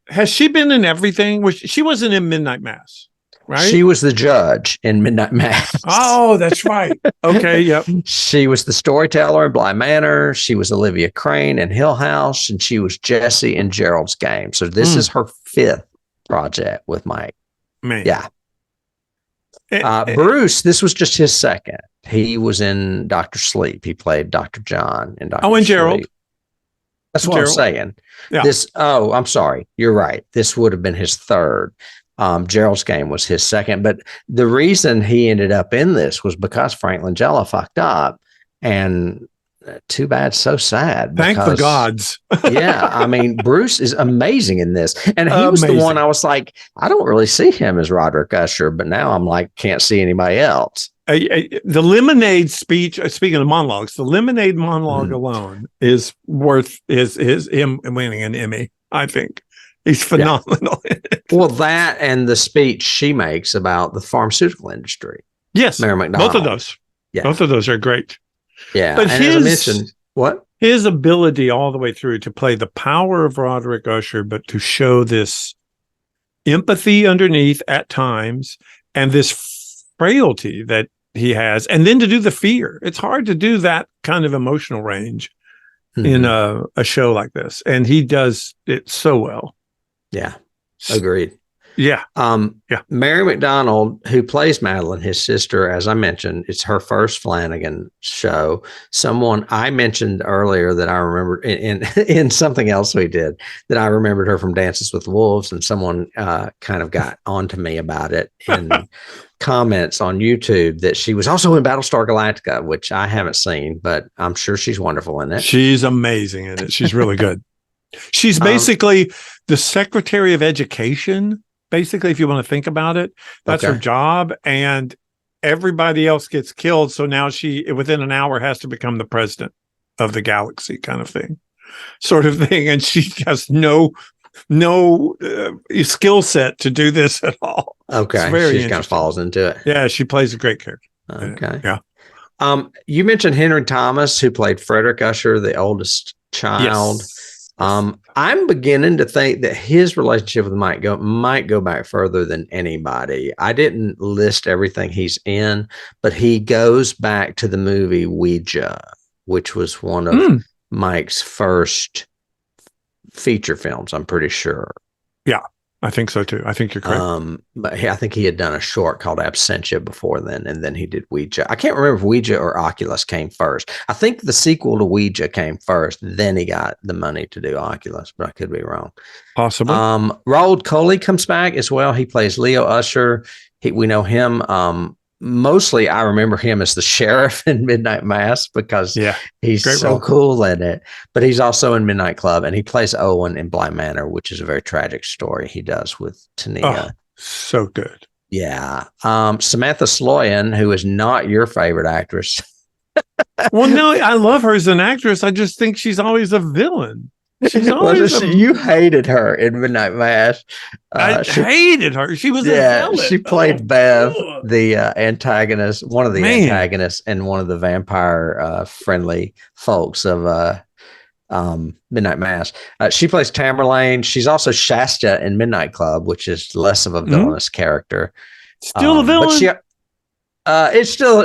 Has she been in everything? She wasn't in Midnight Mass, right? She was the judge in Midnight Mass. Oh, that's right. Okay, yep. She was the storyteller in Bly Manor. She was Olivia Crane in Hill House, and she was Jessie in Gerald's Game. So this is her fifth project with Mike. Man. Yeah. Bruce, this was just his second. He was in Dr. Sleep. He played Dr. John in Dr. and Sleep. Gerald. That's what I'm saying. Yeah. I'm sorry. You're right. This would have been his third. Gerald's Game was his second. But the reason he ended up in this was because Frank Langella fucked up. And too bad, so sad. Thank the gods. Yeah. I mean, Bruce is amazing in this. And he was the one I was like, I don't really see him as Roderick Usher, but now I'm like, can't see anybody else. The Lemonade speech, speaking of monologues, the Lemonade monologue alone is worth him winning an Emmy, I think. He's phenomenal. Yeah. Well, that and the speech she makes about the pharmaceutical industry. Yes. Mary McDonald. Both of those. Yeah. Both of those are great. Yeah. But and as I mentioned, what? His ability all the way through to play the power of Roderick Usher, but to show this empathy underneath at times and this frailty that he has, and then to do the fear. It's hard to do that kind of emotional range in a show like this, and he does it so well. Yeah, agreed. Yeah. Yeah. Mary McDonald, who plays Madeline, his sister, as I mentioned, it's her first Flanagan show. Someone I mentioned earlier that I remember in something else we did, that I remembered her from Dances with Wolves, and someone kind of got onto me about it in comments on YouTube, that she was also in Battlestar Galactica, which I haven't seen, but I'm sure she's wonderful in it. She's amazing in it. She's really good. She's basically the Secretary of Education. Basically, if you want to think about it, that's her job, and everybody else gets killed. So now she, within an hour, has to become the president of the galaxy, kind of thing, And she has no skill set to do this at all. Okay, she kind of falls into it. Yeah, she plays a great character. Okay, yeah. You mentioned Henry Thomas, who played Frederick Usher, the oldest child. Yes. I'm beginning to think that his relationship with Mike might go back further than anybody. I didn't list everything he's in, but he goes back to the movie Ouija, which was one of Mike's first feature films, I'm pretty sure. Yeah, I think so too. I think you're correct. But I think he had done a short called Absentia before then, and then he did Ouija. I can't remember if Ouija or Oculus came first. I think the sequel to Ouija came first, then he got the money to do Oculus, but I could be wrong. Possibly. Raoul Coley comes back as well. He plays Leo Usher. We know him. Mostly, I remember him as the sheriff in Midnight Mass because he's so cool in it. But he's also in Midnight Club, and he plays Owen in Bly Manor, which is a very tragic story he does with Tania. Oh, so good. Yeah. Samantha Sloyan, who is not your favorite actress. Well, no, I love her as an actress. I just think she's always a villain. She's always you hated her in Midnight Mass. I hated her. She was a villain. She played Bev, the antagonist, one of the antagonists, and one of the vampire friendly folks of Midnight Mass. She plays Tamerlane. She's also Shasta in Midnight Club, which is less of a villainous character. Still a villain.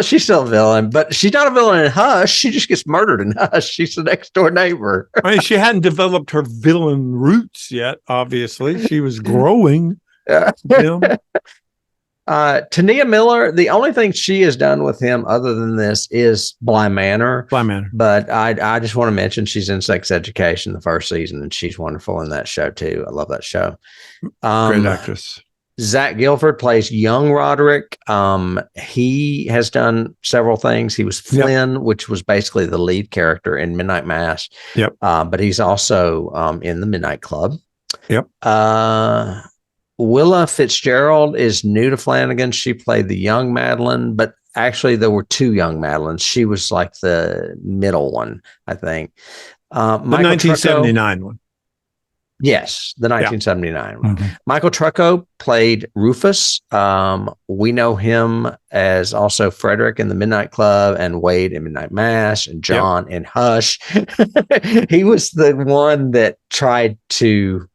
She's still a villain, but she's not a villain in Hush. She just gets murdered in Hush. She's the next door neighbor. I mean, she hadn't developed her villain roots yet. Obviously, she was growing. Tania Miller. The only thing she has done with him other than this is Bly Manor. Bly Manor. But I just want to mention she's in Sex Education the first season, and she's wonderful in that show too. I love that show. Great actress. Zach Gilford plays young Roderick. He has done several things. He was Flynn, which was basically the lead character in Midnight Mass. Yep. But he's also in the Midnight Club. Yep. Willa Fitzgerald is new to Flanagan. She played the young Madeline, but actually there were two young Madelines. She was like the middle one, I think. The 1979 one. Yes, the 1979 one. Michael Trucco played Rufus. We know him as also Frederick in the Midnight Club and Wade in Midnight Mass and John in Hush. He was the one that tried to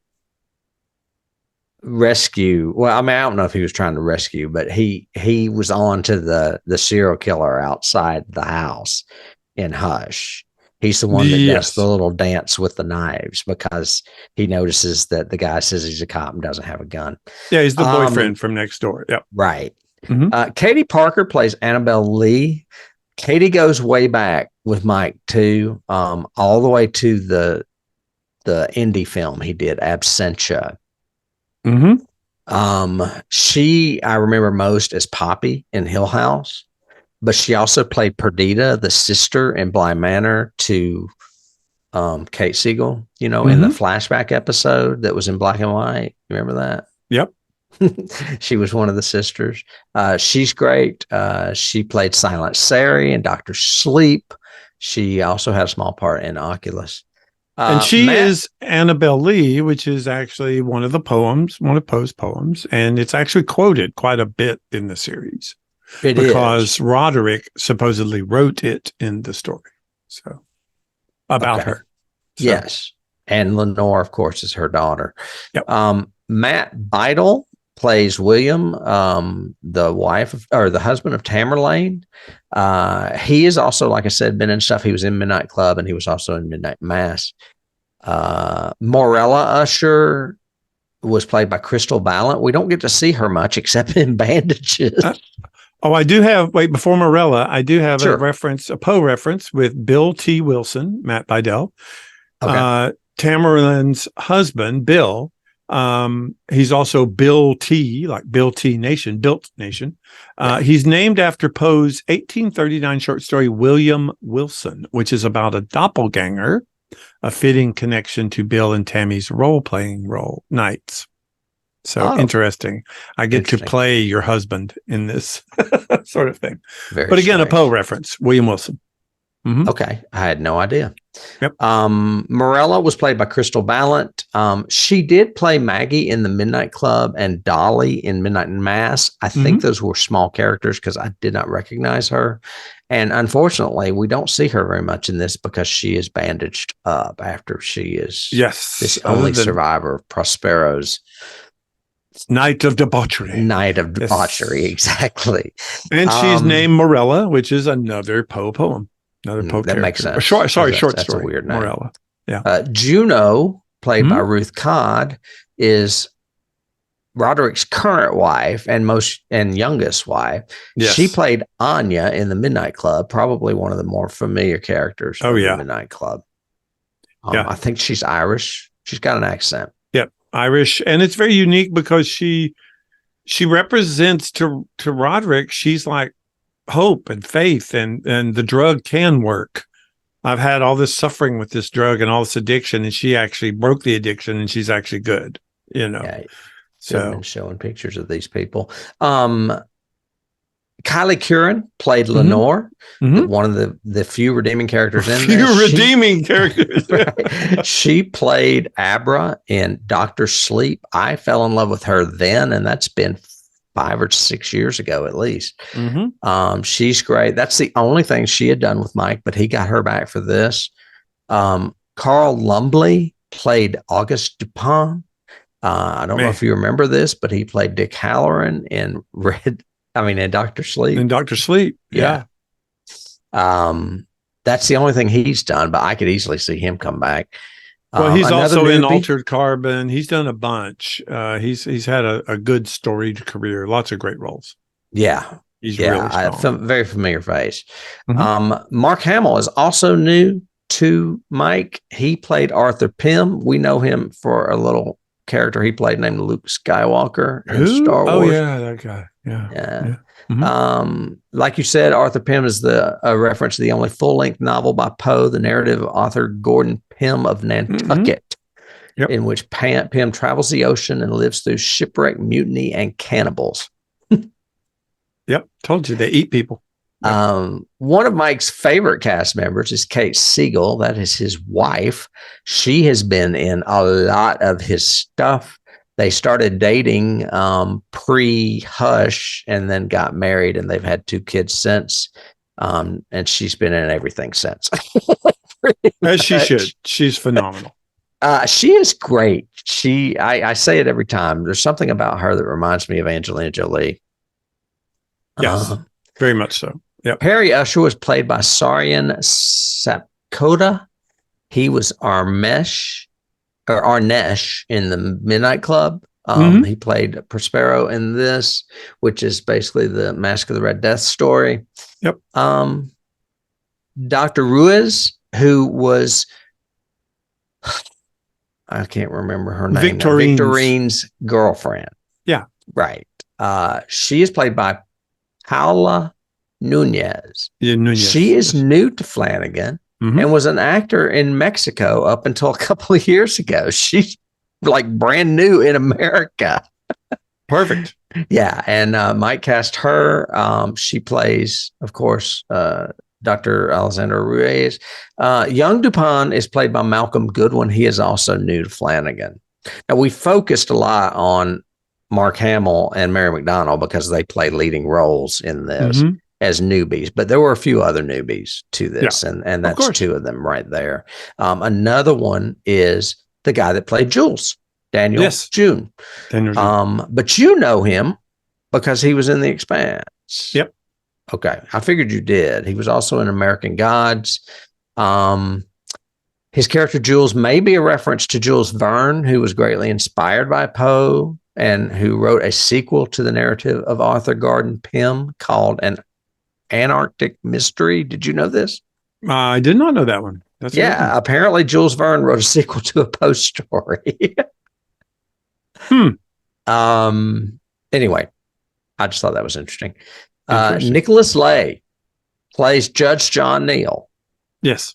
rescue. Well, I mean, I don't know if he was trying to rescue, but he was on to the serial killer outside the house in Hush. He's the one that does the little dance with the knives because he notices that the guy says he's a cop and doesn't have a gun. Yeah, he's the boyfriend from next door. Yep. Right. Katie Parker plays Annabelle Lee. Katie goes way back with Mike too, all the way to the indie film he did, Absentia. She, I remember most as Poppy in Hill House. But she also played Perdita, the sister in Bly Manor to Kate Siegel, in the flashback episode that was in black and white. You remember that? Yep. She was one of the sisters. She's great. She played Silent Sari in Dr. Sleep. She also had a small part in Oculus. And she is Annabelle Lee, which is actually one of Poe's poems. And it's actually quoted quite a bit in the series. Because Roderick supposedly wrote it in the story. So about her. So. Yes. And Lenore, of course, is her daughter. Yep. Matt Beidel plays William, the husband of Tamerlane. He is also, like I said, been in stuff. He was in Midnight Club and he was also in Midnight Mass. Morella Usher was played by Crystal Ballant. We don't get to see her much except in bandages. I do have, before Morella, I do have Sure. a Poe reference with Bill T. Wilson, Matt Bydel. Okay. Tamerlane's husband, Bill, he's also Bill T, like Bill T. Nation, Built Nation. He's named after Poe's 1839 short story, William Wilson, which is about a doppelganger, a fitting connection to Bill and Tammy's role-playing nights. So interesting. I get to play your husband in this sort of thing. But again, strange. A Poe reference, William Wilson. Mm-hmm. Okay. I had no idea. Yep. Morella was played by Crystal Ballant. She did play Maggie in The Midnight Club and Dolly in Midnight Mass. I think those were small characters because I did not recognize her. And unfortunately, we don't see her very much in this because she is bandaged up after she is this only survivor of Prospero's Night of Debauchery. Exactly. And she's named Morella, which is another Poe poem. Another Poe that makes sense. Short story. That's a weird name. Morella. Yeah. Juno, played by Ruth Codd, is Roderick's current wife and youngest wife. Yes. She played Anya in The Midnight Club, probably one of the more familiar characters in The Midnight Club. I think she's Irish. She's got an accent. Yep, Irish, and it's very unique because she represents to Roderick. She's like hope and faith, and the drug can work. I've had all this suffering with this drug and all this addiction, and she actually broke the addiction, and she's actually good. So showing pictures of these people. Kylie Curran played Lenore, one of the few redeeming characters in there. Right. She played Abra in Dr. Sleep. I fell in love with her then, and that's been 5 or 6 years ago at least. She's great. That's the only thing she had done with Mike, but he got her back for this. Carl Lumbly played Auguste Dupin. I don't know if you remember this, but he played Dick Halloran in Dr. Sleep. In Dr. Sleep, yeah. That's the only thing he's done, but I could easily see him come back. Well, he's also in Altered Carbon. He's done a bunch. He's had a good storied career. Lots of great roles. Yeah. He's really strong. Very familiar face. Mark Hamill is also new to Mike. He played Arthur Pym. We know him for a little character he played named Luke Skywalker in Star Wars. Oh yeah, that guy. Yeah. Like you said, Arthur Pym is a reference to the only full-length novel by Poe, the narrative author Gordon Pym of Nantucket, in which Pym travels the ocean and lives through shipwreck, mutiny, and cannibals. Yep, told you they eat people. One of Mike's favorite cast members is Kate Siegel. That is his wife. She has been in a lot of his stuff. They started dating pre-Hush and then got married, and they've had 2 kids since. And she's been in everything since. As she should. She's phenomenal. She is great. I say it every time. There's something about her that reminds me of Angelina Jolie. Yes, very much so. Yep. Harry Usher was played by Sarian Sapkota. He was Arnesh in The Midnight Club. He played Prospero in this, which is basically the Mask of the Red Death story. Yep. Dr. Ruiz, who was, I can't remember her name. Victorine's girlfriend. Yeah. Right. She is played by Paula Nunez. She is new to Flanagan and was an actor in Mexico up until a couple of years ago. She's like brand new in America. Perfect. Yeah. And Mike cast her. She plays, of course, Dr. Alexander Ruiz. Young Dupin is played by Malcolm Goodwin. He is also new to Flanagan. Now, we focused a lot on Mark Hamill and Mary McDonnell because they play leading roles in this as newbies, but there were a few other newbies to this, and that's 2 of them right there. Another one is the guy that played Jules, Daniel June. But you know him because he was in The Expanse. Yep. Okay. I figured you did. He was also in American Gods. His character Jules may be a reference to Jules Verne, who was greatly inspired by Poe and who wrote a sequel to the narrative of Arthur Gordon Pym called An Antarctic Mystery. Did you know this? I did not know that one. That's yeah. Apparently, Jules Verne wrote a sequel to a Poe story. Anyway, I just thought that was interesting. Nicholas Lay plays Judge John Neal. Yes.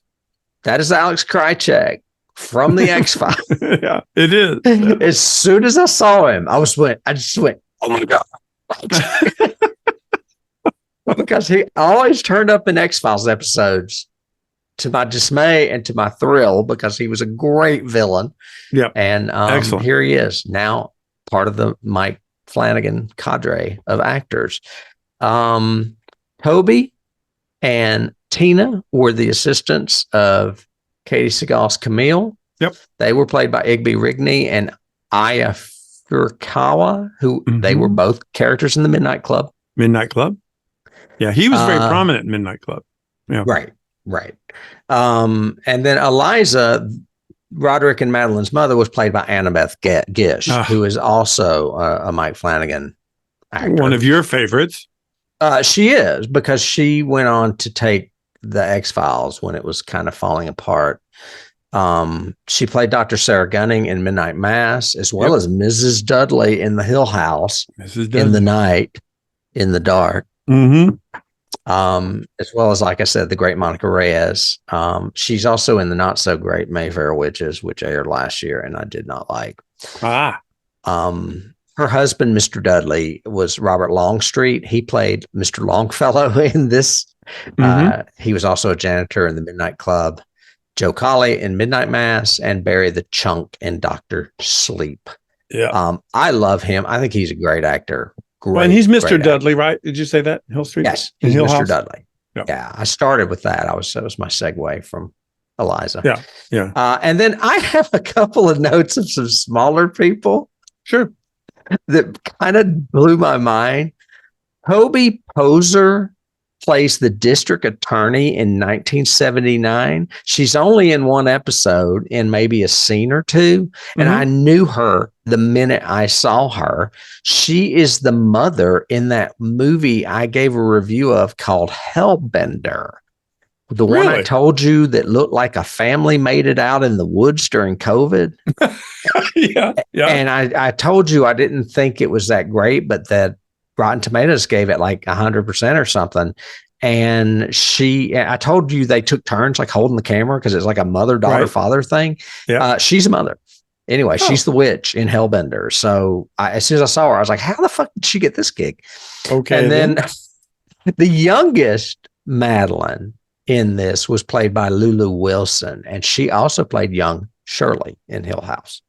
That is Alex Krycek from the X-Files. Yeah, it is. As soon as I saw him, I just went, oh my God. Because he always turned up in X-Files episodes to my dismay and to my thrill because he was a great villain. Yeah. And here he is now, part of the Mike Flanagan cadre of actors. Toby and Tina were the assistants of Katie Seagal's Camille. Yep. They were played by Igby Rigney and Aya Furukawa, who they were both characters in the Midnight Club. Midnight Club? Yeah, he was very prominent in Midnight Club. Yeah. Right. And then Eliza, Roderick and Madeline's mother, was played by Annabeth Gish, who is also a Mike Flanagan actor. One of your favorites. She is, because she went on to take the X-Files when it was kind of falling apart. She played Dr. Sarah Gunning in Midnight Mass, as well as Mrs. Dudley in The Hill House, in the night, in the dark. As well as, like I said, the great Monica Reyes. She's also in the not so great Mayfair Witches, which aired last year, and I did not like. Her husband, Mr. Dudley, was Robert Longstreet. He played Mr. Longfellow in this. He was also a janitor in the Midnight Club. Joe Colley in Midnight Mass, and Barry the Chunk in Dr. Sleep. Yeah. I love him. I think he's a great actor. And he's Mr. Dudley, right? Did you say that? Hill Street? Yes, he's Mr. Dudley. Yeah, I started with that. That was my segue from Eliza. Yeah. And then I have a couple of notes of some smaller people. Sure. That kind of blew my mind. Toby Poser plays the district attorney in 1979. She's only in one episode in maybe a scene or two. And I knew her the minute I saw her. She is the mother in that movie I gave a review of called Hellbender. The one I told you that looked like a family made it out in the woods during COVID. Yeah. And I told you I didn't think it was that great, but that Rotten Tomatoes gave it like 100% or something. And I told you they took turns like holding the camera because it's like a mother, daughter, father thing. Yeah. She's a mother. Anyway, she's the witch in Hellbender. So as soon as I saw her, I was like, how the fuck did she get this gig? Okay. And then the youngest Madeline in this was played by Lulu Wilson, and she also played young Shirley in Hill House.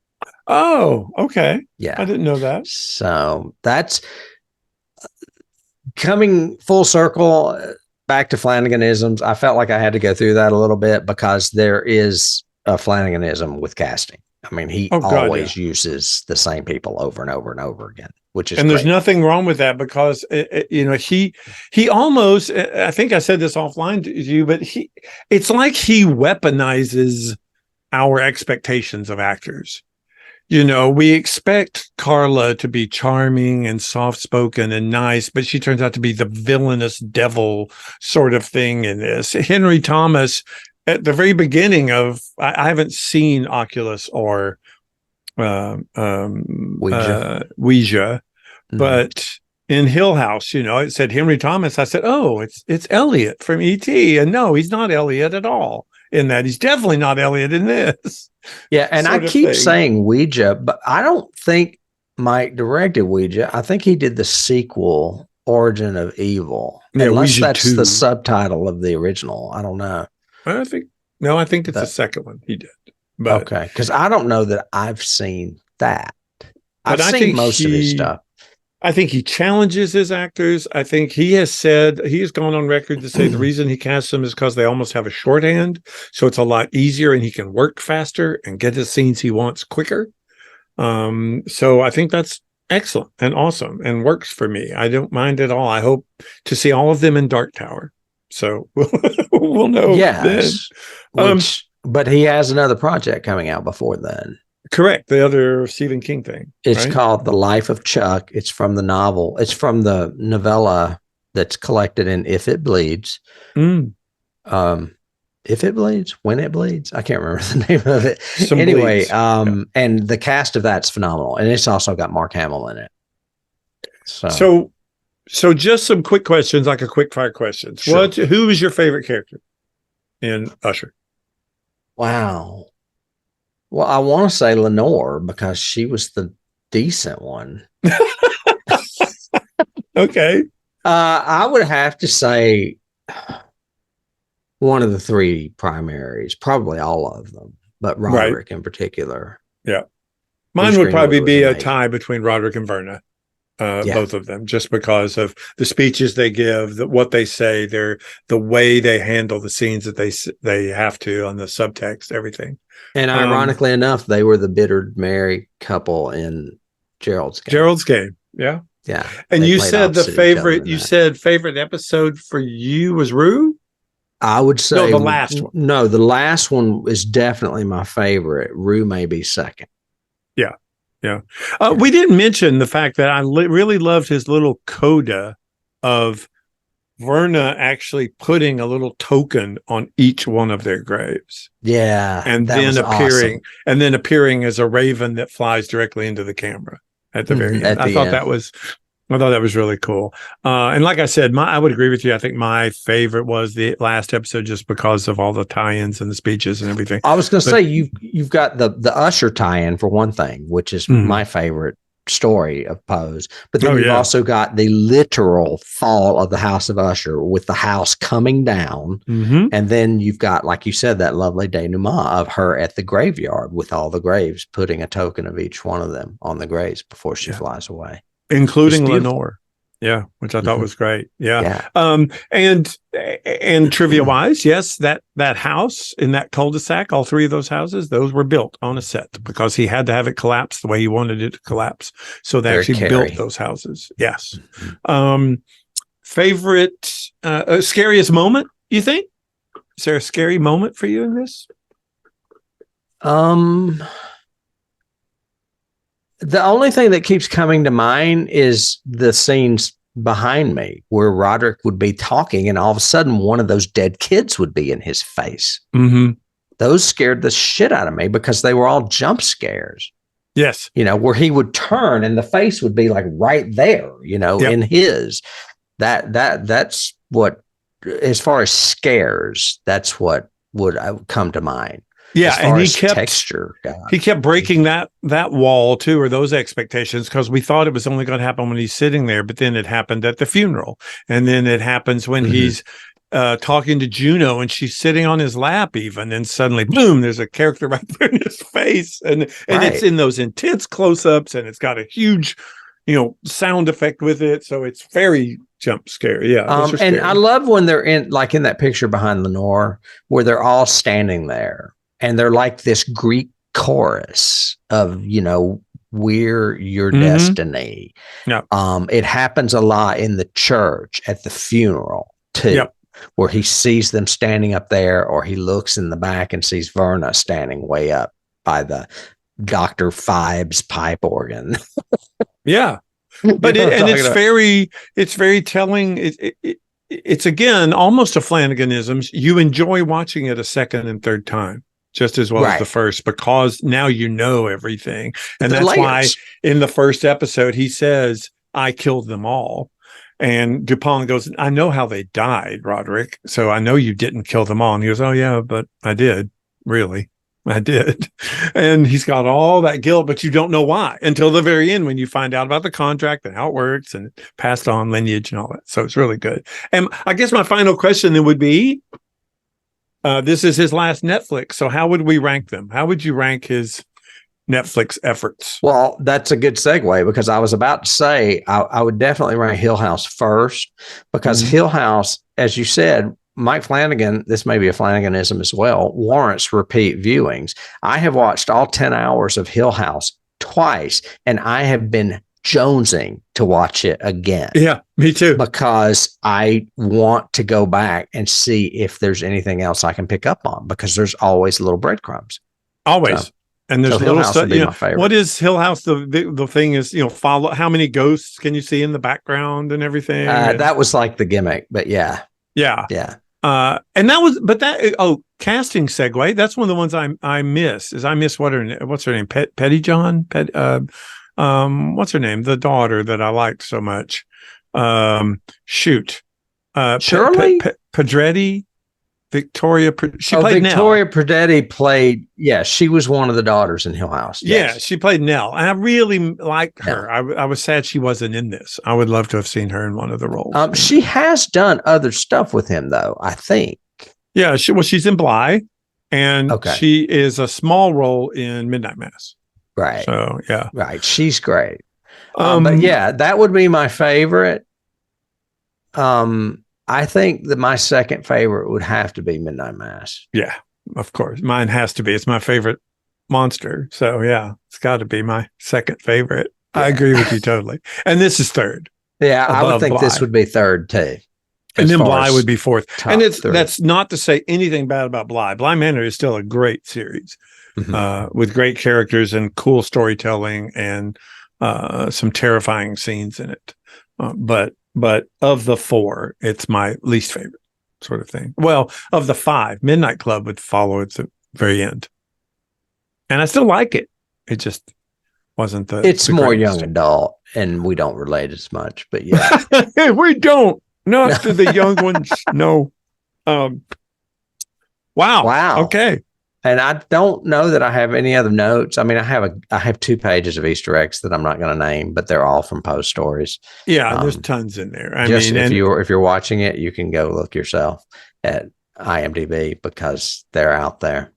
Oh, okay. Yeah. I didn't know that. So that's coming full circle back to Flanagan-isms. I felt like I had to go through that a little bit because there is a Flanagan-ism with casting. I mean, he always uses the same people over and over and over again, which is there's nothing wrong with that because he almost, I think I said this offline to you, but it's like he weaponizes our expectations of actors. We expect Carla to be charming and soft-spoken and nice, but she turns out to be the villainous devil sort of thing in this. Henry Thomas, at the very beginning of, I haven't seen Oculus or Ouija, but in Hill House, it said Henry Thomas. I said, oh, it's Elliot from E.T. And no, he's not Elliot at all in that. He's definitely not Elliot in this. Yeah, and I keep saying Ouija, but I don't think Mike directed Ouija. I think he did the sequel, Origin of Evil. Yeah, unless Ouija that's 2. The subtitle of the original. I don't know. I think it's the second one he did. But, okay, because I don't know that I've seen that. I've seen most of his stuff. I think he challenges his actors. I think he has gone on record to say the reason he casts them is because they almost have a shorthand. So it's a lot easier and he can work faster and get the scenes he wants quicker. So I think that's excellent and awesome and works for me. I don't mind at all. I hope to see all of them in Dark Tower. So we'll know. Yes. Then. Which But he has another project coming out before then. Correct. The other Stephen King thing. It's right? called The Life of Chuck. It's from the novel. It's from the novella that's collected in If It Bleeds. Mm. If It Bleeds, When It Bleeds. I can't remember the name of it. Some Anyway, bleeds. and the cast of that's phenomenal. And it's also got Mark Hamill in it. So just some quick questions, like a quick fire questions. Sure. Who is your favorite character in Usher? Wow. Well, I want to say Lenore because she was the decent one. Okay. I would have to say one of the three primaries, probably all of them, but Roderick in particular. Yeah. Mine would probably be a tie between Roderick and Verna. Both of them, just because of the speeches they give, what they say, the way they handle the scenes that they have to on the subtext, everything. And ironically enough, they were the bittered married couple in Gerald's Game. Gerald's Game, yeah. Yeah. And you said favorite episode for you was Rue? I would say no, the last one. No, the last one is definitely my favorite. Rue may be second. Yeah. Yeah. We didn't mention the fact that I really loved his little coda of Verna actually putting a little token on each one of their graves. Yeah. And then appearing as a raven that flies directly into the camera at the very end. I thought that was really cool. And like I said, I would agree with you. I think my favorite was the last episode just because of all the tie-ins and the speeches and everything. I was going to say you've got the Usher tie-in for one thing, which is my favorite story of Pose. But then you've also got the literal fall of the House of Usher with the house coming down. Mm-hmm. And then you've got, like you said, that lovely denouement of her at the graveyard with all the graves, putting a token of each one of them on the graves before she flies away. Including Lenore. Yeah, which I thought was great. Yeah. And trivia wise, yes, that house in that cul-de-sac, all three of those houses, those were built on a set because he had to have it collapse the way he wanted it to collapse. So they actually built those houses. Yes. Favorite scariest moment, you think? Is there a scary moment for you in this? The only thing that keeps coming to mind is the scenes behind me where Roderick would be talking and all of a sudden one of those dead kids would be in his face. Mm-hmm. Those scared the shit out of me because they were all jump scares. Yes. Where he would turn and the face would be like right there, in his. That's what, as far as scares, that's what would come to mind. Yeah, and he kept breaking that wall too, or those expectations, because we thought it was only going to happen when he's sitting there, but then it happened at the funeral, and then it happens when he's talking to Juno and she's sitting on his lap, even, and suddenly, boom! There's a character right there in his face, and it's in those intense close-ups, and it's got a huge, sound effect with it, so it's very jump scare. Yeah, and I love when they're in that picture behind Lenore, where they're all standing there. And they're like this Greek chorus of, we're your destiny. Yep. It happens a lot in the church at the funeral too, where he sees them standing up there, or he looks in the back and sees Verna standing way up by the Dr. Fibes pipe organ. Yeah. But it's very telling. It's again, almost a Flanagan-isms. You enjoy watching it a second and third time. Just as well as the first, because now you know everything. And that's why in the first episode, he says, I killed them all. And Dupont goes, I know how they died, Roderick. So I know you didn't kill them all. And he goes, oh, yeah, but I did. Really, I did. And he's got all that guilt, but you don't know why until the very end when you find out about the contract and how it works and passed on lineage and all that. So it's really good. And I guess my final question then would be, this is his last Netflix. So how would we rank them? How would you rank his Netflix efforts? Well, that's a good segue, because I was about to say I would definitely rank Hill House first, because Hill House, as you said, Mike Flanagan, this may be a Flanaganism as well, warrants repeat viewings. I have watched all 10 hours of Hill House twice, and I have been jonesing to watch it again. Yeah, me too. Because I want to go back and see if there's anything else I can pick up on, because there's always little breadcrumbs. Always. So, and there's little stuff. Would be my favorite. What is Hill House? The thing is, follow how many ghosts can you see in the background and everything. That was like the gimmick, but yeah. And that was, casting segue. That's one of the ones I miss. What's her name? Pettyjohn. What's her name? The daughter that I liked so much. Shirley Pedretti. Victoria Pedretti played. Yeah, she was one of the daughters in Hill House. Yes. Yeah, she played Nell, and I really liked her. I was sad she wasn't in this. I would love to have seen her in one of the roles. She has done other stuff with him, though, I think. Yeah, she's in Bly, and she is a small role in Midnight Mass. Right. So yeah, right. She's great. But yeah, that would be my favorite. I think that my second favorite would have to be Midnight Mass. Yeah, of course. Mine has to be. It's my favorite monster. So yeah, it's got to be my second favorite. Yeah. I agree with you totally. And this is third. Yeah, I would think Bly. This would be third too. And then Bly would be fourth. And that's not to say anything bad about Bly. Bly Manor is still a great series with great characters and cool storytelling and some terrifying scenes in it. But of the four, it's my least favorite sort of thing. Well, of the five, Midnight Club would follow at the very end. And I still like it. It just wasn't the... It's more young adult, and we don't relate as much, but yeah. We don't. Not to the young ones. No. Wow. Okay. And I don't know that I have any other notes. I mean, I have 2 pages of Easter eggs that I'm not going to name, but they're all from Poe stories. Yeah, there's tons in there. If you're watching it, you can go look yourself at IMDb because they're out there.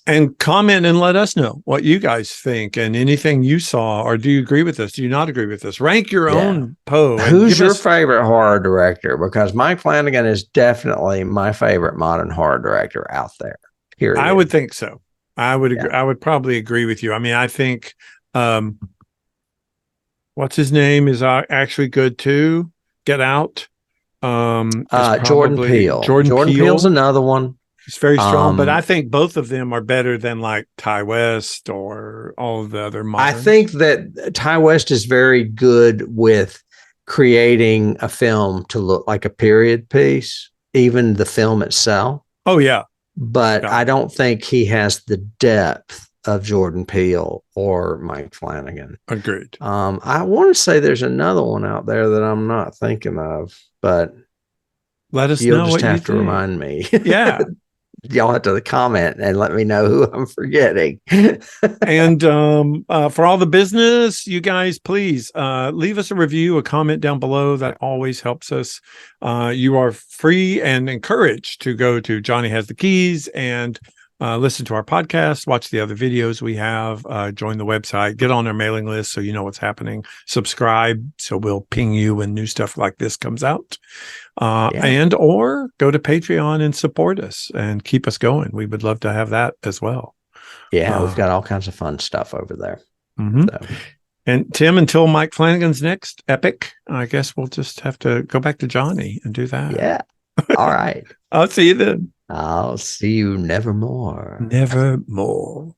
And comment and let us know what you guys think and anything you saw, or do you agree with us? Do you not agree with us? Rank your own Poe. Who's your favorite horror director? Because Mike Flanagan is definitely my favorite modern horror director out there. Period. I would think so. I would agree. I would probably agree with you. I mean, I think what's his name is actually good too. Get Out. Jordan Peele. Jordan Peele's another one. He's very strong, but I think both of them are better than like Ty West or all of the other moderns. I think that Ty West is very good with creating a film to look like a period piece, even the film itself. Oh, yeah. But I don't think he has the depth of Jordan Peele or Mike Flanagan. Agreed. I want to say there's another one out there that I'm not thinking of, but let us you'll know. Just have to remind me. Yeah. Y'all have to comment and let me know who I'm forgetting. And for all the business, you guys, please leave us a review, a comment down below. That always helps us. You are free and encouraged to go to Johnny Has the Keys and listen to our podcast, watch the other videos we have, join the website, get on our mailing list so you know what's happening, subscribe so we'll ping you when new stuff like this comes out. And or go to Patreon and support us and keep us going. We would love to have that as well. Yeah, we've got all kinds of fun stuff over there. So. And Tim, until Mike Flanagan's next epic, I guess we'll just have to go back to Johnny and do that. Yeah. All right. I'll see you then. I'll see you nevermore. Nevermore.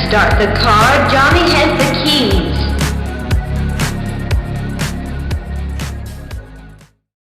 Start the car. Johnny has the keys.